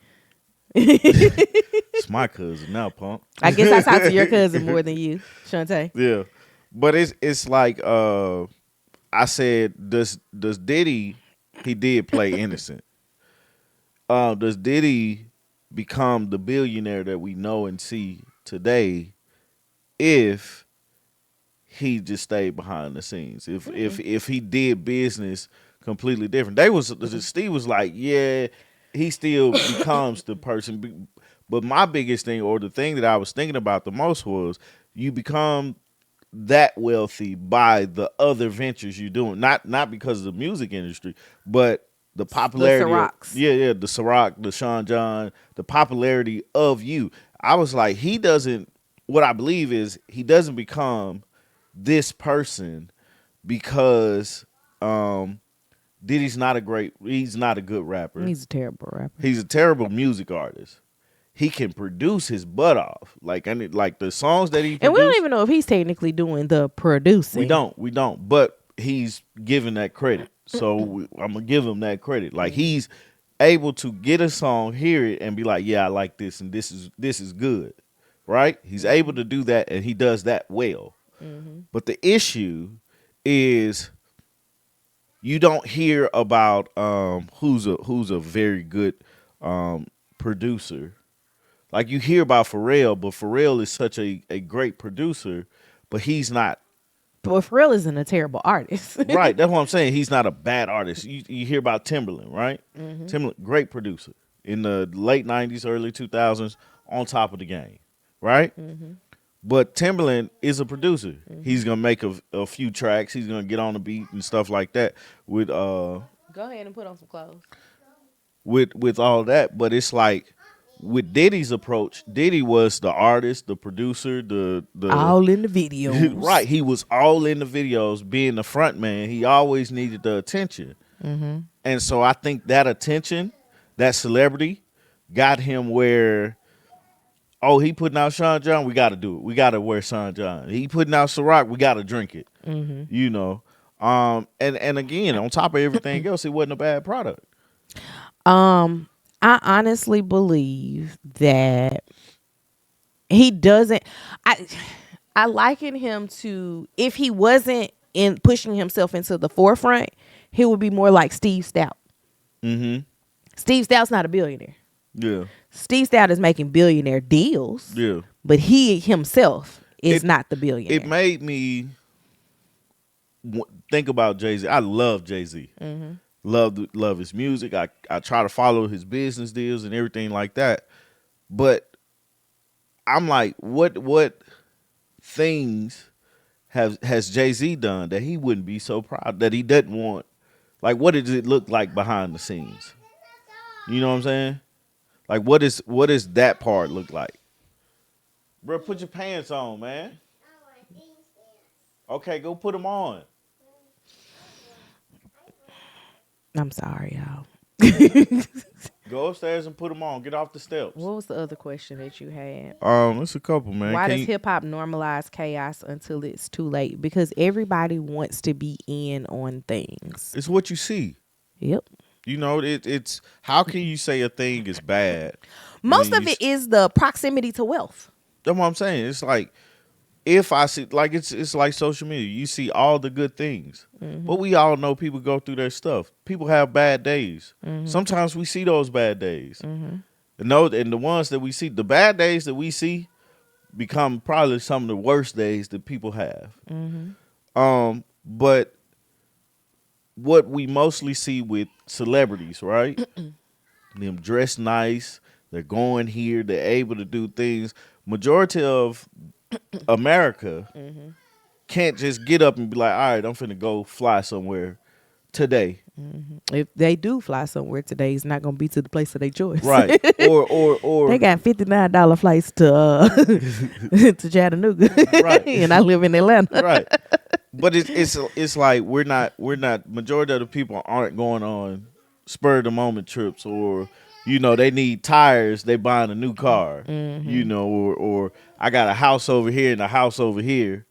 It's my cousin now, punk. I guess I talk to your cousin more than you, Shantae. Yeah, but it's like I said, does Diddy? He did play innocent. Does Diddy become the billionaire that we know and see today if he just stayed behind the scenes? If he did business completely different, Steve was like, yeah, he still becomes the person. But my biggest thing, or the thing that I was thinking about the most, was you become that wealthy by the other ventures you're doing, not because of the music industry, but the popularity. The Cirocs. The Ciroc, the Sean John, the popularity of you. I was like, he doesn't. What I believe is he doesn't become this person because Diddy's not he's not a good rapper. He's a terrible rapper. He's a terrible music artist. He can produce his butt off. Like the songs that he produced. And we don't even know if he's technically doing the producing. We don't. But he's given that credit. So I'm gonna give him that credit. Like he's able to get a song, hear it, and be like, yeah, I like this, and this is good. Right? He's able to do that, and he does that well. But the issue is you don't hear about who's a very good producer. Like you hear about Pharrell, but Pharrell is such a great producer, but he's not. But Pharrell isn't a terrible artist. Right, that's what I'm saying. He's not a bad artist. You hear about Timberland, right? Timberland, great producer. In the late 90s, early 2000s, on top of the game, right? But Timberland is a producer. He's going to make a few tracks. He's going to get on the beat and stuff like that with Go ahead and put on some clothes. With all that, but it's like with Diddy's approach, Diddy was the artist, the producer, the all in the videos. Right, he was all in the videos, being the front man. He always needed the attention. And so I think that attention, that celebrity, got him where, oh, he putting out Sean John, we got to do it. We got to wear Sean John. He putting out Ciroc, we got to drink it. You know, and again, on top of everything else, it wasn't a bad product. I honestly believe that he doesn't. I liken him to, if he wasn't in pushing himself into the forefront, he would be more like Steve Stout. Steve Stout's not a billionaire. Yeah. Steve Stout is making billionaire deals. Yeah. But he himself is not the billionaire. It made me think about Jay-Z. I love Jay-Z. Love his music. I try to follow his business deals and everything like that. But I'm like, what things has Jay-Z done that he wouldn't be so proud, that he doesn't want? Like, what does it look like behind the scenes? You know what I'm saying? Like, what does that part look like? Bro, put your pants on, man. Okay, go put them on. I'm sorry, y'all. Go upstairs and put them on. Get off the steps. What was the other question that you had? It's a couple, man. Why does hip hop normalize chaos until it's too late? Because everybody wants to be in on things. It's what you see. Yep. You know, it's how can you say a thing is bad? Most of it is the proximity to wealth. That's what I'm saying. It's like, if I see, like, it's like social media. You see all the good things, but we all know people go through their stuff. People have bad days. Sometimes we see those bad days. And the ones that we see, the bad days that we see, become probably some of the worst days that people have. But what we mostly see with celebrities, right? Them dressed nice, they're going here, they're able to do things. Majority of America can't just get up and be like, all right, I'm finna go fly somewhere today. If they do fly somewhere today, it's not gonna be to the place of their choice. Right. Or They got $59 flights to to Chattanooga, Right. and I live in Atlanta. right. But it's like we're not majority of the people aren't going on spur of the moment trips, or they need tires, they buying a new car, or I got a house over here and a house over here,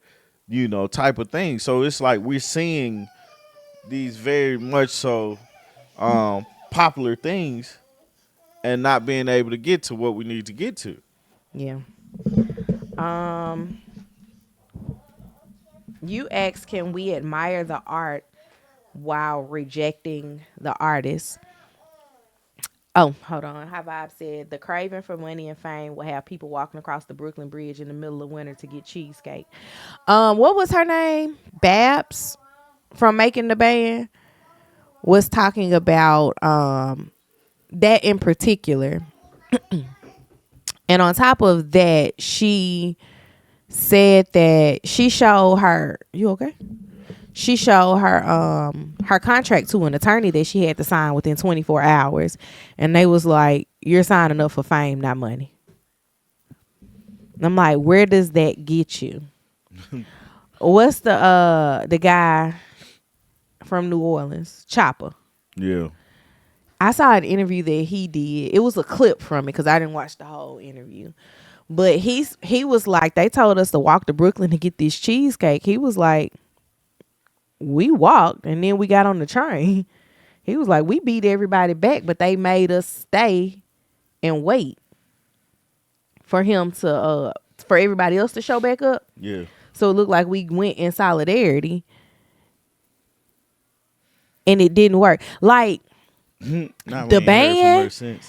type of thing. So it's like we're seeing these very much so popular things and not being able to get to what we need to get to. Yeah. You asked, can we admire the art while rejecting the artist? Oh, hold on. High Vibe said the craving for money and fame will have people walking across the Brooklyn Bridge in the middle of winter to get cheesecake. What was her name? Babs from Making the Band was talking about that in particular. And on top of that, she said that she showed her, you okay? She showed her contract to an attorney that she had to sign within 24 hours. And they was like, you're signing up for fame, not money. And I'm like, where does that get you? What's the guy from New Orleans, Chopper? Yeah. I saw an interview that he did. It was a clip from it because I didn't watch the whole interview. But he was like, they told us to walk to Brooklyn to get this cheesecake. He was like, we walked and then we got on the train. He was like, we beat everybody back, but they made us stay and wait for him to for everybody else to show back up. Yeah. So it looked like we went in solidarity and it didn't work. Like the band,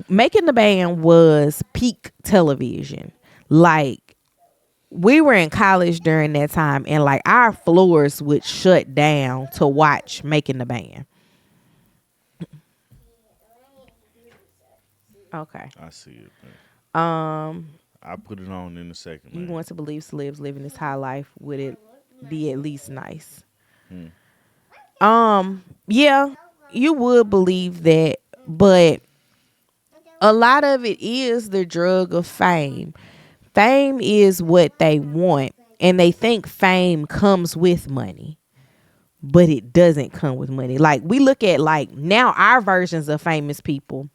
Making the Band was peak television. Like we were in college during that time, and like our floors would shut down to watch Making the Band. Okay. I see it. Man. I put it on in a second. You Man. want to believe celebs living this high life? Would it be at least nice? Yeah, you would believe that, but a lot of it is the drug of fame. Fame is what they want, and they think fame comes with money, but it doesn't come with money. Like we look at like now our versions of famous people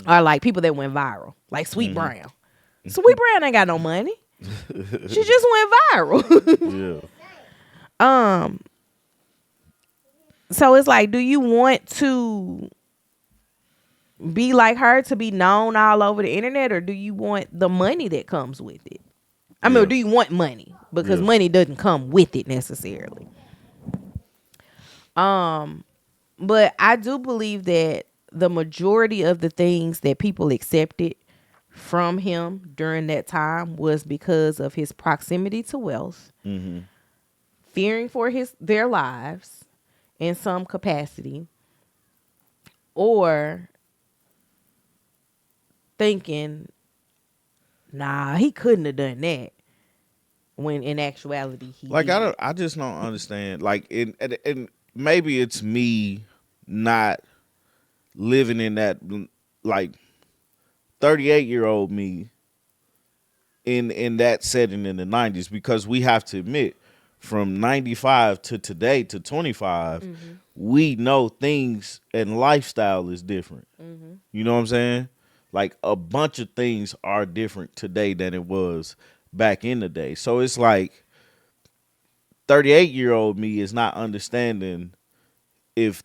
are like people that went viral, like Sweet Brown. Sweet Brown ain't got no money. She just went viral. Yeah. So it's like, do you want to be like her, to be known all over the internet, or do you want the money that comes with it? I mean, or do you want money? Because money doesn't come with it necessarily. But I do believe that the majority of the things that people accepted from him during that time was because of his proximity to wealth, fearing for their lives in some capacity, or thinking, nah, he couldn't have done that, when in actuality he like did. I just don't understand. Like and maybe it's me not living in that, like 38-year-old me in that setting in the 90s, because we have to admit, from 95 to today to 25, we know things and lifestyle is different. You know what I'm saying? Like a bunch of things are different today than it was back in the day. So it's like 38-year-old me is not understanding if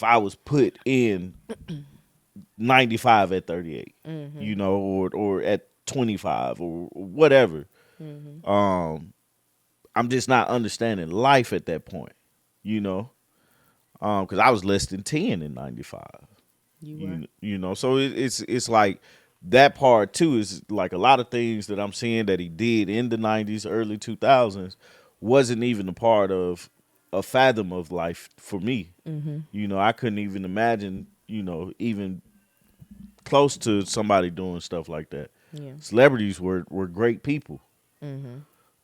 I was put in 95 at 38, or at 25 or whatever. I'm just not understanding life at that point, because I was less than 10 in 95. So it's like that part too is like a lot of things that I'm seeing that he did in the 90s, early 2000s wasn't even a part of a fathom of life for me. I couldn't even imagine, even close to somebody doing stuff like that. Celebrities were great people.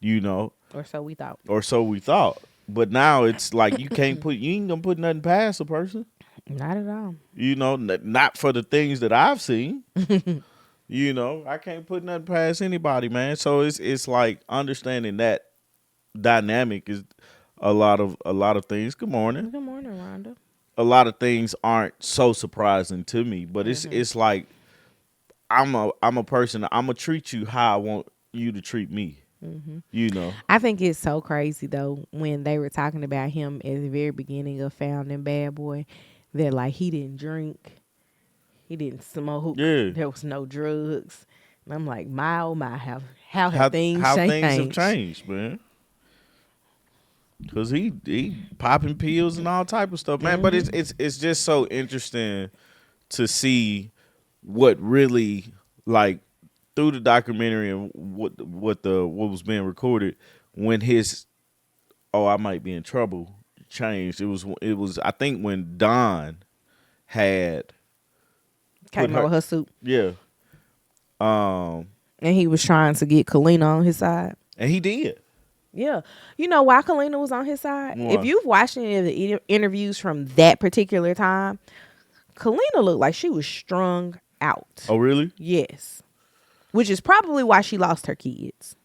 you know, Or so we thought. or so we thought. But now it's like you ain't gonna put nothing past a person. Not at all. You know, not for the things that I've seen. You know, I can't put nothing past anybody, man. So it's like understanding that dynamic is a lot of things. Good morning. Good morning, Rhonda. A lot of things aren't so surprising to me, but it's like I'm a person. I'm gonna treat you how I want you to treat me. You know. I think it's so crazy though when they were talking about him at the very beginning of founding Bad Boy, that like he didn't drink, he didn't smoke, there was no drugs, and I'm like, my oh my, how have things have changed, man. Cause he popping pills and all type of stuff, man. But it's just so interesting to see what really like through the documentary and what was being recorded when his I might be in trouble changed. It was I think when Dawn had came out with her suit, yeah, and he was trying to get Kalina on his side, and he did. Yeah. You know why Kalina was on his side? Why? If you've watched any of the interviews from that particular time, Kalina looked like she was strung out. Oh, really? Yes. Which is probably why she lost her kids.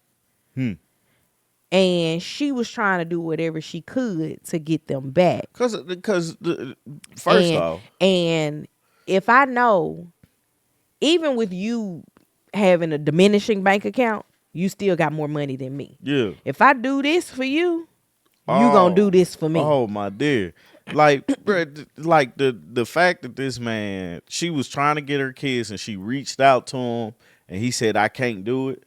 And she was trying to do whatever she could to get them back. Because first off. And if I know, even with you having a diminishing bank account, you still got more money than me. Yeah. If I do this for you, you gonna do this for me. Oh my dear. Like, bruh, like the fact that this man, she was trying to get her kids and she reached out to him and he said, I can't do it.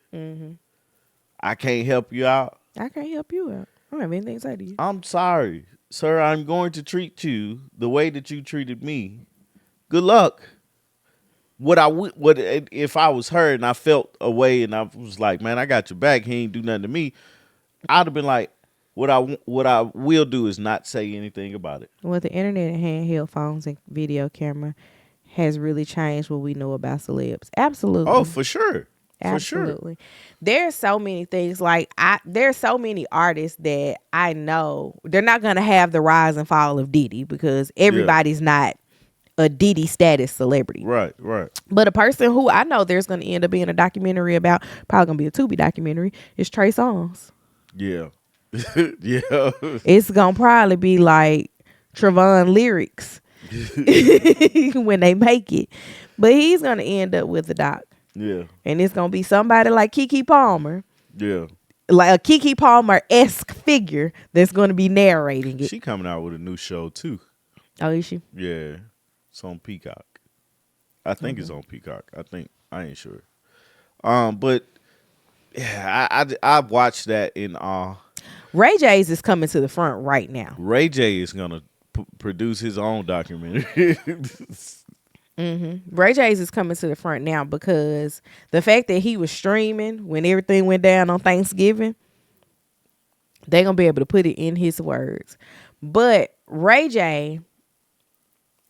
I can't help you out. I can't help you out. I don't have anything to say to you. I'm sorry, sir. I'm going to treat you the way that you treated me. Good luck. What if I was her and I felt a way and I was like, man, I got your back. He ain't do nothing to me. I'd have been like, what I will do is not say anything about it. Well, the internet and handheld phones and video camera has really changed what we know about celebs. Absolutely. Oh, for sure. Absolutely. There's so many things. Like there's so many artists that I know they're not gonna have the rise and fall of Diddy because everybody's not a Diddy status celebrity. Right. But a person who I know there's gonna end up being a documentary about, probably gonna be a Tubi documentary, is Trey Songz. Yeah. It's gonna probably be like Trevon lyrics when they make it. But he's gonna end up with a doc. Yeah. And it's gonna be somebody like Keke Palmer. Yeah. Like a Keke Palmer-esque figure that's gonna be narrating it. She coming out with a new show too. Oh, is she? Yeah. It's on Peacock. I think it's on Peacock. I ain't sure. But yeah, I watched that in awe. Ray J's is coming to the front right now. Ray J is gonna produce his own documentary. Ray J's is coming to the front now because the fact that he was streaming when everything went down on Thanksgiving, they're gonna be able to put it in his words. But Ray J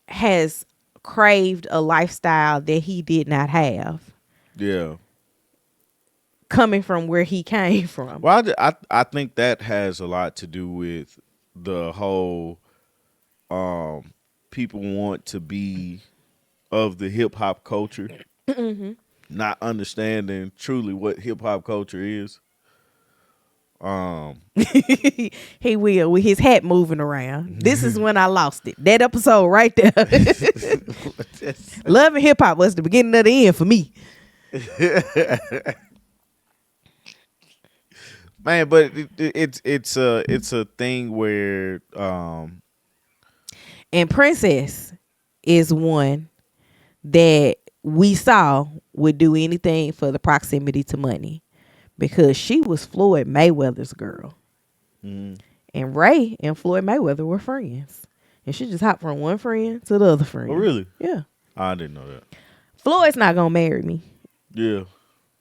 has craved a lifestyle that he did not have. Yeah. Coming from where he came from. Well, I think that has a lot to do with the whole people want to be of the hip hop culture, not understanding truly what hip hop culture is. He will with his hat moving around. This is when I lost it. That episode right there. Love and hip hop was the beginning of the end for me. Man, but it's a thing where and Princess is one that we saw would do anything for the proximity to money because she was Floyd Mayweather's girl. And Ray and Floyd Mayweather were friends. And she just hopped from one friend to the other friend. Oh, really? Yeah. I didn't know that. Floyd's not going to marry me. Yeah.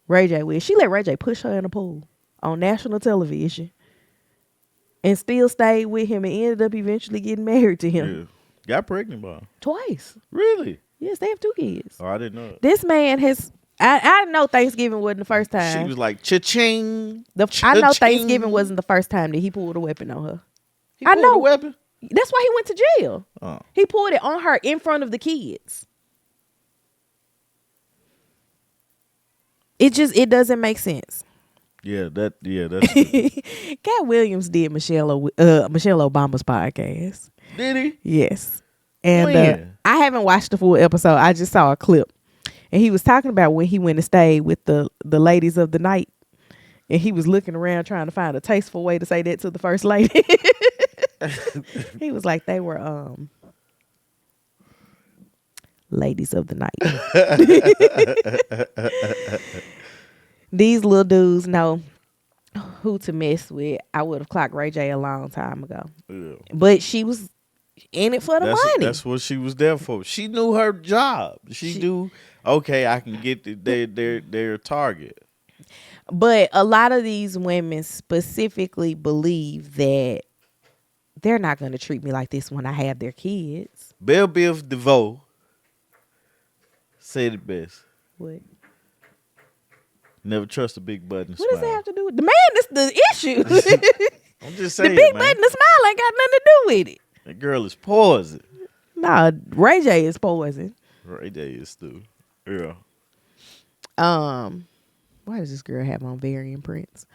Ray J will. She let Ray J push her in a pool on national television and still stayed with him and ended up eventually getting married to him. Yeah. Got pregnant by him. Twice. Really? Yes, they have 2 kids. Oh, I didn't know that. This man has I know Thanksgiving wasn't the first She time. was like, cha-ching. I know cha-ching. Thanksgiving wasn't the first time that he pulled a weapon on her. He I pulled know. a weapon? That's why he went to jail. Oh. He pulled it on her in front of the kids. It doesn't make sense. That's Cat Williams did Michelle Obama's podcast. Did he? Yes. And When? I haven't watched the full episode. I just saw a clip. And he was talking about when he went to stay with the ladies of the night. And he was looking around trying to find a tasteful way to say that to the first lady. He was like, they were ladies of the night. These little dudes know who to mess with. I would have clocked Ray J a long time ago. Yeah. But she was in it for the money. That's what she was there for. She knew her job. She knew, okay, I can get their target. But a lot of these women specifically believe that they're not going to treat me like this when I have their kids. Belle Biv DeVoe said it best. What? Never trust a big button. What does that smile. have to do with the man? That's the issue. I'm just The saying, big man. button, the smile ain't got nothing to do with it. That girl is poison. Nah, Ray J is poison. Right there is too. Yeah. Why does this girl have on variant prints?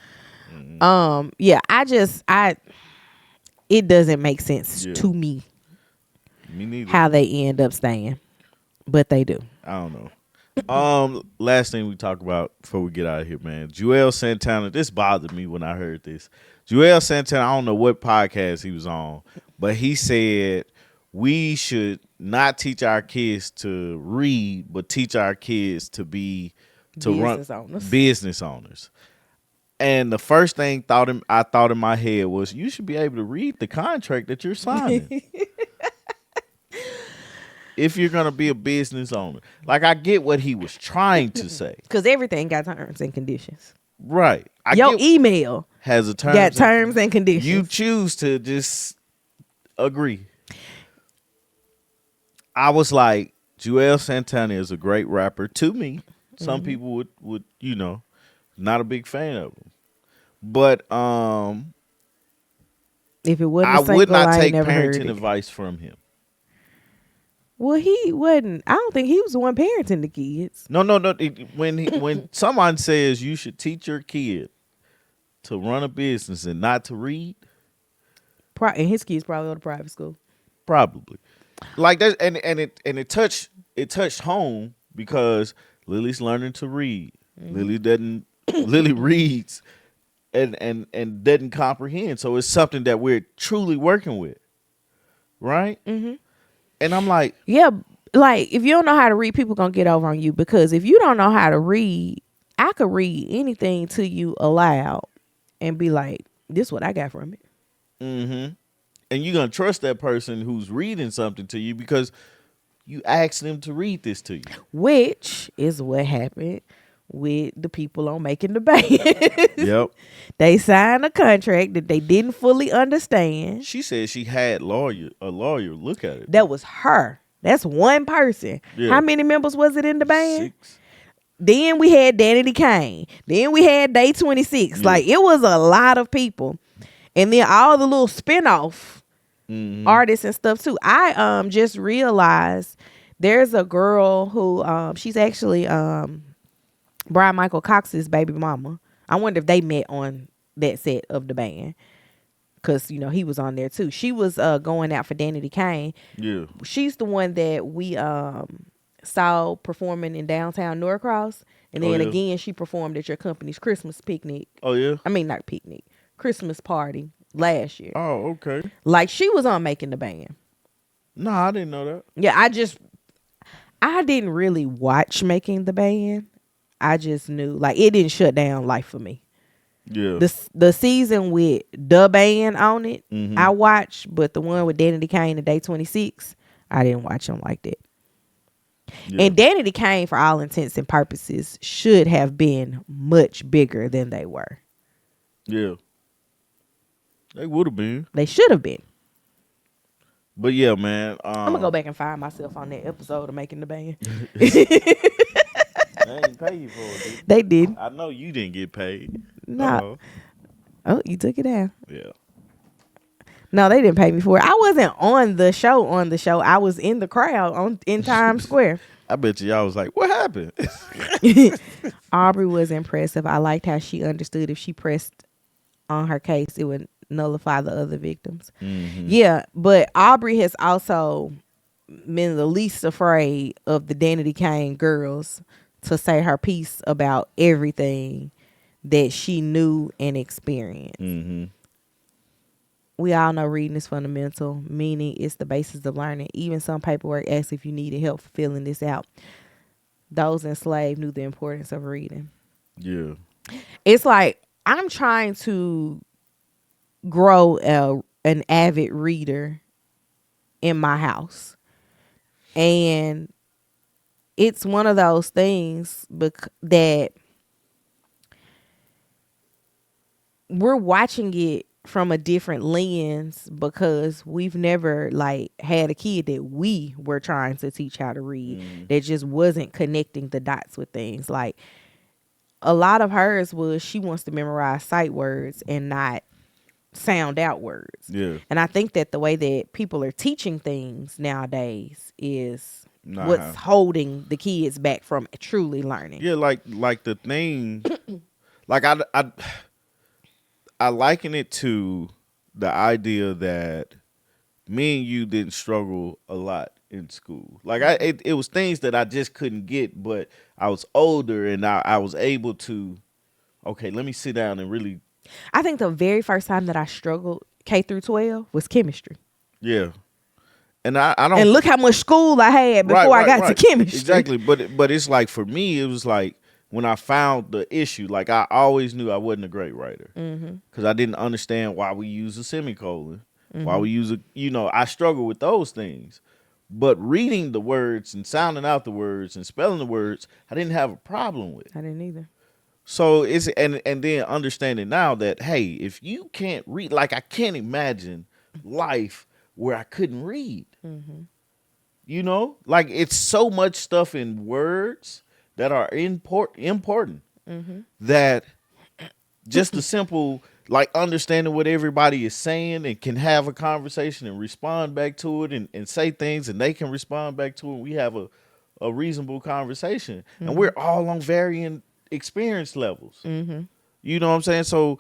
Mm-hmm. Yeah, it doesn't make sense Yeah. to me Me neither. how they end up staying, but they do. I don't know. Last thing we talk about before we get out of here, man. Juelz Santana. This bothered me when I heard this. Juelz Santana. I don't know what podcast he was on, but he said we should not teach our kids to read, but teach our kids to Business owners. business owners. And the first thing I thought in my head was, you should be able to read the contract that you're signing. If you're gonna be a business owner, like, I get what he was trying to say, Because everything got terms and conditions. right? Your email has a terms. got terms and conditions. You choose to just agree. I was like, Juelz Santana is a great rapper to me. Some people would not a big fan of him, but if it wasn't I a would single, not I ain't take never heard parenting it. advice from him. Well, he wasn't. I don't think he was the one parenting the kids. No. When someone says you should teach your kid to run a business and not to read, And his kids probably go to private school. probably like that, and it touched home because Lily's learning to read. Lily doesn't. Lily reads and doesn't comprehend. So it's something that we're truly working with, right? Mm-hmm. And I'm like, Yeah, like if you don't know how to read, people gonna get over on you, because if you don't know how to read, I could read anything to you aloud and be like, "This is what I got from it." mm-hmm. And you're gonna trust that person who's reading something to you because you asked them to read this to you. Which is what happened with the people on Making the Band. Yep. They signed a contract that they didn't fully understand. She said she had a lawyer look at it. That was her. That's one person. Yeah. How many members was it in the band? 6. Then we had Danny Kane. Then we had Day 26. Yeah. Like, it was a lot of people. And then all the little spinoff artists and stuff too. I just realized there's a girl who she's actually Brian Michael Cox's baby mama. I wonder if they met on that set of the band, because he was on there too. She was going out for Danny Kane. Yeah. She's the one that we saw performing in downtown Norcross, and Oh, then yeah. again she performed at your company's Christmas picnic. Oh yeah. I mean, not picnic, Christmas party last year. Oh, okay. Like, she was on Making the Band. No, I didn't know that. Yeah, I didn't really watch Making the Band. I just knew, like, it didn't shut down life for me. Yeah. The season with the band on it, Mhm. I watched, but the one with Danny Kane and Day 26, I didn't watch them like that. Yeah. And Danny Kane, for all intents and purposes, should have been much bigger than they were. Yeah. They would have been. They should have been. But yeah, man. I'm gonna go back and find myself on that episode of Making the Band. They ain't pay you for it, did They did. I know you didn't get paid. Nah. Oh, you took it down. Yeah. No, they didn't pay me for it. I wasn't on the show. I was in the crowd in Times Square. I bet you y'all was like, what happened? Aubrey was impressive. I liked how she understood if she pressed on her case, it would nullify the other victims. Mm-hmm. Yeah, but Aubrey has also been the least afraid of the Danity Kane girls to say her piece about everything that she knew and experienced. Mm-hmm. We all know reading is fundamental, meaning it's the basis of learning. Even some paperwork asks if you needed help filling this out. Those enslaved knew the importance of reading. Yeah. It's like I'm trying to grow an avid reader in my house. And it's one of those things that we're watching it from a different lens because we've never like had a kid that we were trying to teach how to read that just wasn't connecting the dots with things. Like a lot of hers was she wants to memorize sight words and not sound out words. Yeah. And I think that the way that people are teaching things nowadays is what's holding the kids back from truly learning. Yeah, like the thing, like I liken it to the idea that me and you didn't struggle a lot in school. Like it was things that I just couldn't get, but I was older and I was able to, okay, let me sit down and really. I think the very first time that I struggled K through 12 was chemistry. Yeah. And I don't. And look how much school I had before I got to chemistry. Exactly. But it's like for me, it was like when I found the issue, like I always knew I wasn't a great writer because I didn't understand why we use a semicolon, why we use I struggle with those things. But reading the words and sounding out the words and spelling the words, I didn't have a problem with. I didn't either. So it's and then understanding now that, hey, if you can't read, like I can't imagine life where I couldn't read. Like it's so much stuff in words that are important that just the simple, like understanding what everybody is saying and can have a conversation and respond back to it and say things and they can respond back to it. We have a reasonable conversation and we're all on varying experience levels. You know what I'm saying? So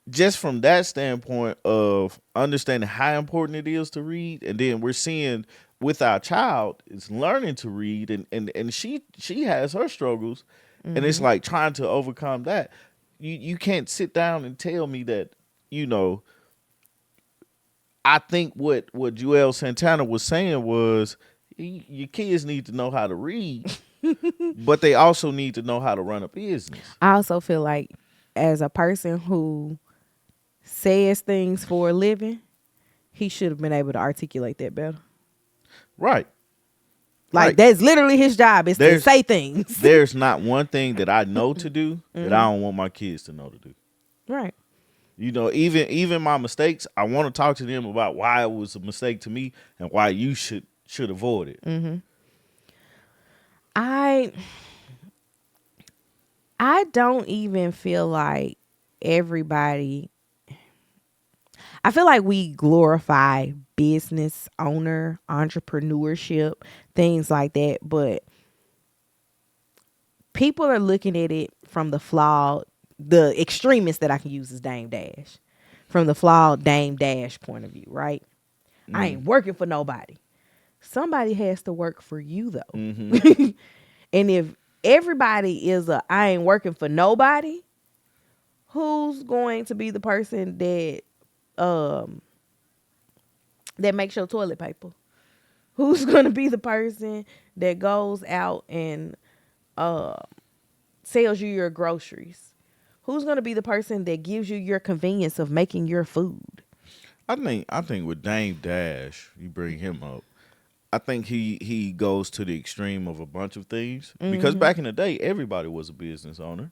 just from that standpoint of understanding how important it is to read, and then we're seeing with our child is learning to read and she has her struggles and it's like trying to overcome that. You can't sit down and tell me that, I think what Juelz Santana was saying was your kids need to know how to read, but they also need to know how to run a business. I also feel like as a person who says things for a living, he should have been able to articulate that better. Right. Like that's literally his job is to say things. There's not one thing that I know to do that I don't want my kids to know to do. Right. Even my mistakes, I want to talk to them about why it was a mistake to me and why you should avoid it. I don't even feel like everybody. I feel like we glorify business owner, entrepreneurship, things like that, but people are looking at it from the extremist that I can use is Dame Dash. From the flawed Dame Dash point of view, right? I ain't working for nobody. Somebody has to work for you though. And if everybody is I ain't working for nobody, who's going to be the person that makes your toilet paper? Who's going to be the person that goes out and sells you your groceries? Who's going to be the person that gives you your convenience of making your food? I think with Dame Dash, you bring him up, I think he goes to the extreme of a bunch of things because back in the day, everybody was a business owner.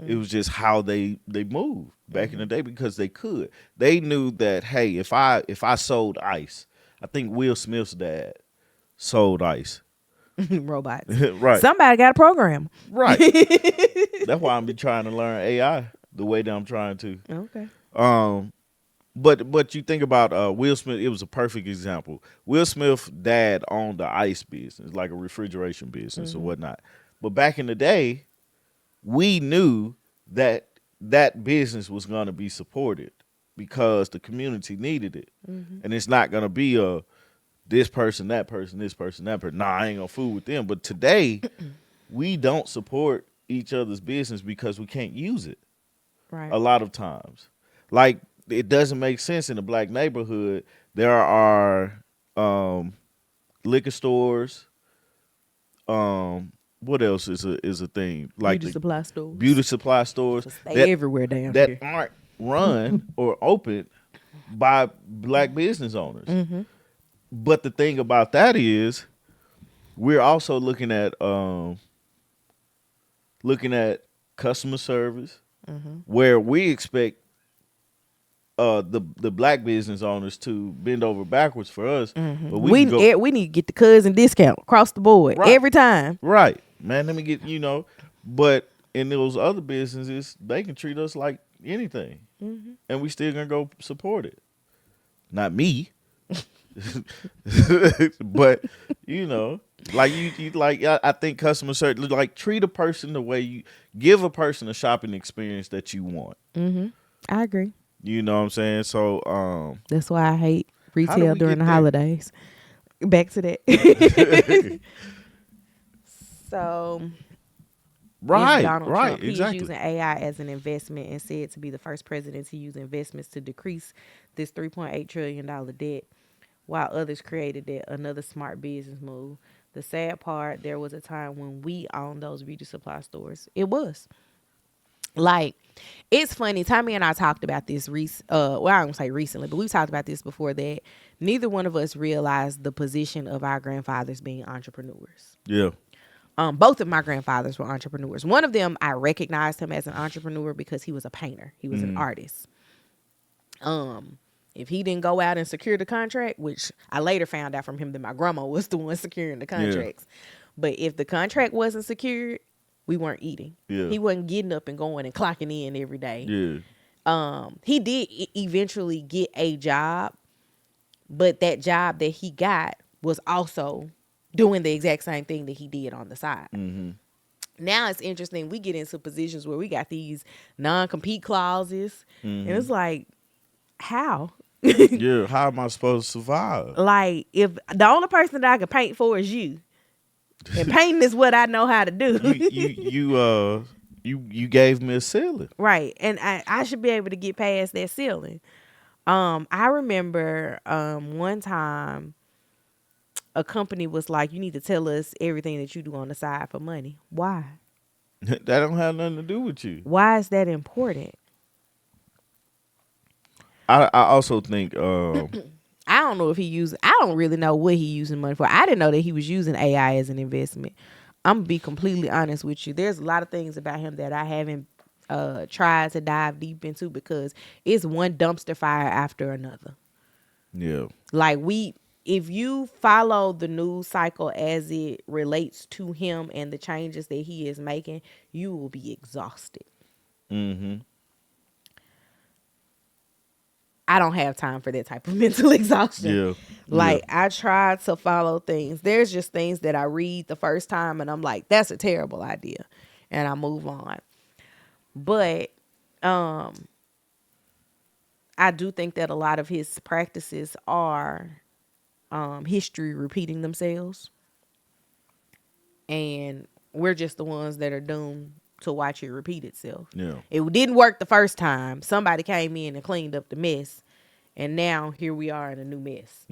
It was just how they moved back in the day because they could. They knew that, hey, if I sold ice, I think Will Smith's dad sold ice. Robots. Right. Somebody got to program 'em. Right. That's why I'm be trying to learn AI the way that I'm trying to. Okay. But you think about Will Smith. It was a perfect example. Will Smith's dad owned the ice business, like a refrigeration business or whatnot. But back in the day, we knew that that business was going to be supported because the community needed it, and it's not going to be a this person, that person, this person, that person. Nah, I ain't gonna fool with them. But today, we don't support each other's business because we can't use it. Right. A lot of times, like it doesn't make sense in a black neighborhood. There are liquor stores. What else is a thing like Beauty supply stores. beauty supply stores Stay everywhere down that here. aren't run or opened by black business owners. But the thing about that is, we're also looking at customer service, where we expect the black business owners to bend over backwards for us, but we can go We need to get the cousin discount across the board Right. every time. right, man. Let me get but in those other businesses, they can treat us like anything, and we still gonna go support it. Not me. But like you like I think customer service, like treat a person the way you give a person a shopping experience that you want. I agree. You know what I'm saying? So That's why I hate How do retail we during get the there? holidays. Back to that. So right, Donald right, Trump, he exactly. is using AI as an investment and said to be the first president to use investments to decrease this $3.8 trillion debt, while others created that another smart business move. The sad part, there was a time when we owned those beauty supply stores. It was. Like, it's funny. Tommy and I talked about this. Well, I don't say recently, but we've talked about this before. That neither one of us realized the position of our grandfathers being entrepreneurs. Yeah. Both of my grandfathers were entrepreneurs. One of them, I recognized him as an entrepreneur because he was a painter. He was an artist. If he didn't go out and secure the contract, which I later found out from him that my grandma was the one securing the contracts. But if the contract wasn't secured, we weren't eating. Yeah. He wasn't getting up and going and clocking in every day. Yeah. He did eventually get a job, but that job that he got was also doing the exact same thing that he did on the side. Now it's interesting. We get into positions where we got these non-compete clauses, and it's like, how? Yeah. How am I supposed to survive? Like, if the only person that I can paint for is you, and painting is what I know how to do. You gave me a ceiling. Right. And I should be able to get past that ceiling. I remember one time a company was like, you need to tell us everything that you do on the side for money. Why? That don't have nothing to do with you. Why is that important? I also think I don't know if I don't really know what he using money for. I didn't know that he was using AI as an investment. I'm gonna be completely honest with you. There's a lot of things about him that I haven't tried to dive deep into because it's one dumpster fire after another. yeah. Like, if you follow the news cycle as it relates to him and the changes that he is making, you will be exhausted. I don't have time for that type of mental exhaustion. Yeah. Like, I try to follow things. There's just things that I read the first time and I'm like, that's a terrible idea. And I move on. But I do think that a lot of his practices are history repeating themselves. And we're just the ones that are doomed to watch it repeat itself. Yeah. It didn't work the first time. Somebody came in and cleaned up the mess. And now here we are in a new mess.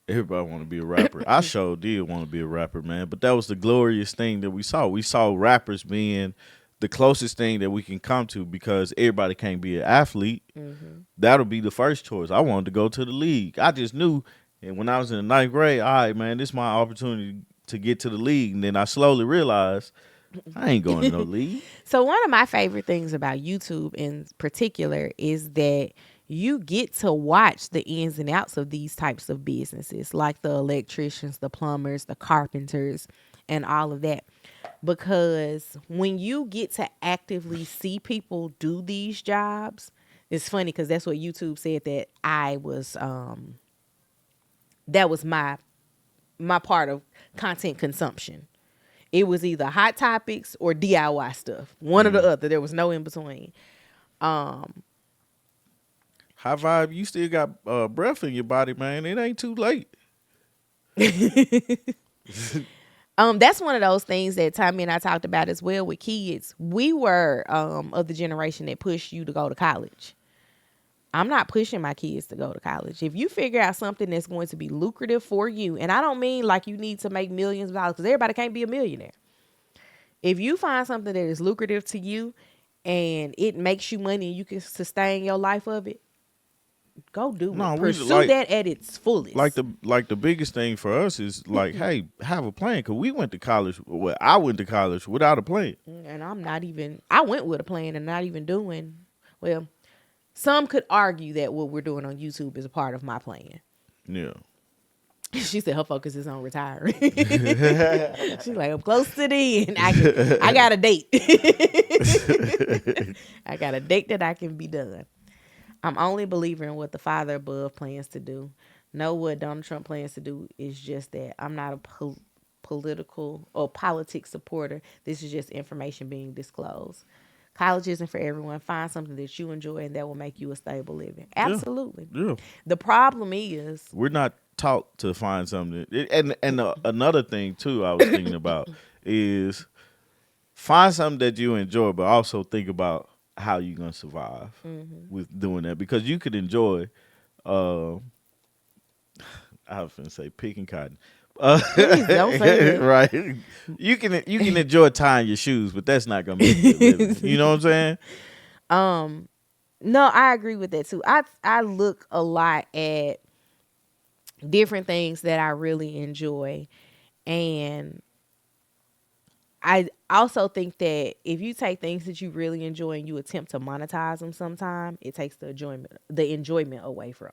Everybody want to be a rapper. I sure did want to be a rapper, man. But that was the glorious thing that we saw. We saw rappers being the closest thing that we can come to because everybody can't be an athlete. That'll be the first choice. I wanted to go to the league. I just knew, and when I was in the 9th grade, all right, man, this is my opportunity to get to the league. And then I slowly realized I ain't going to no league. So one of my favorite things about YouTube in particular is that you get to watch the ins and outs of these types of businesses, like the electricians, the plumbers, the carpenters, and all of that. Because when you get to actively see people do these jobs, it's funny because that's what YouTube said that I was that was my part of content consumption. It was either hot topics or DIY stuff. One or the other. There was no in between. High vibe, you still got breath in your body, man. It ain't too late. That's one of those things that Tommy and I talked about as well with kids. We were of the generation that pushed you to go to college. I'm not pushing my kids to go to college. If you figure out something that's going to be lucrative for you, and I don't mean like you need to make millions of dollars, because everybody can't be a millionaire. If you find something that is lucrative to you and it makes you money and you can sustain your life of it, go do it. Pursue that at its fullest. Like the biggest thing for us is like, hey, have a plan. Cause we went to college. Well, I went to college without a plan, and I went with a plan and not even doing well. Some could argue that what we're doing on YouTube is a part of my plan. Yeah. She said her focus is on retiring. She's like, I'm close to the end. I got a date. I got a date that I can be done. I'm only believing in what the Father above plans to do. Know what Donald Trump plans to do is just that. I'm not a political or politics supporter. This is just information being disclosed. College isn't for everyone. Find something that you enjoy and that will make you a stable living. Absolutely. Yeah. The problem is we're not taught to find something. And another thing too I was thinking about is find something that you enjoy, but also think about how you're gonna survive with doing that, because you could enjoy. I was gonna say picking cotton. Please don't say that. Right. You can enjoy tying your shoes, but that's not gonna make you a living. You know what I'm saying? No, I agree with that too. I look a lot at different things that I really enjoy, and I also think that if you take things that you really enjoy and you attempt to monetize them sometime, it takes the enjoyment away from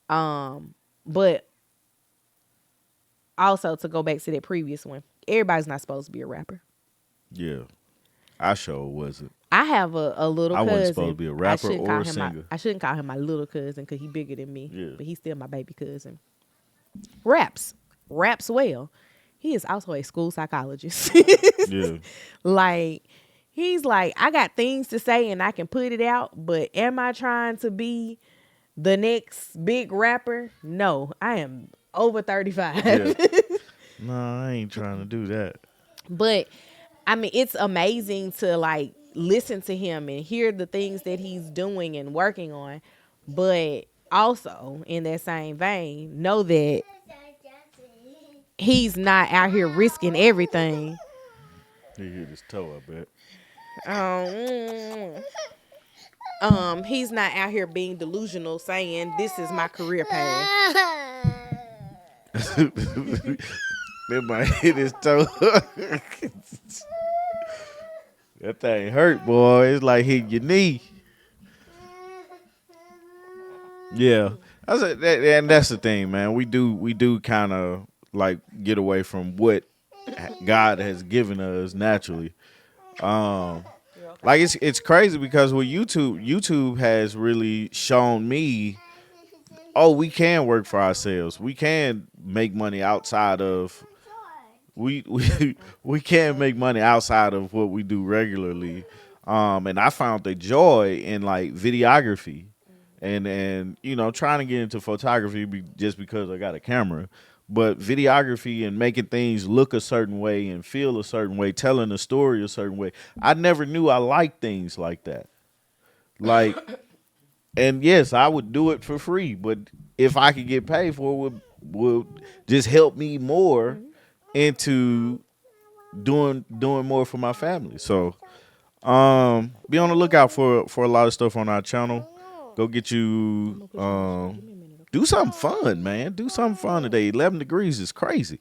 them. But also, to go back to that previous one, everybody's not supposed to be a rapper. Yeah. I sure wasn't. I have a little cousin. I wasn't supposed to be a rapper or a singer. I shouldn't call him my little cousin because he's bigger than me. Yeah. But he's still my baby cousin. Raps well. He is also a school psychologist. Yeah. Like, he's like, I got things to say and I can put it out, but am I trying to be the next big rapper? No, I am over 35. Yeah. No, I ain't trying to do that. But I mean, it's amazing to like listen to him and hear the things that he's doing and working on. But also in that same vein, know that he's not out here risking everything. He hit his toe, I bet. He's not out here being delusional saying this is my career path. That might hit his toe. That thing hurt, boy. It's like hitting your knee. Yeah, and that's the thing, man. We do kind of like get away from what God has given us naturally. Like it's crazy because with YouTube has really shown me, oh, we can work for ourselves. We can make money outside of we can make money outside of what we do regularly. And I found the joy in like videography and you know, trying to get into photography just because I got a camera. But videography and making things look a certain way and feel a certain way, telling a story a certain way. I never knew I liked things like that. Like, and yes, I would do it for free, but if I could get paid for it, would just help me more into doing more for my family. So, be on the lookout for a lot of stuff on our channel. Go get you do something fun, man. Do something fun today. 11 degrees is crazy.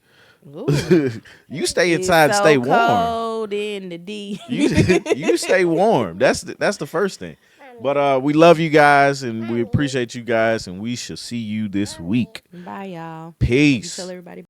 You stay inside and stay warm. Cold in the D. You stay warm. That's the first thing. But we love you guys and we appreciate you guys and we shall see you this week. Bye, y'all. You Peace. tell everybody.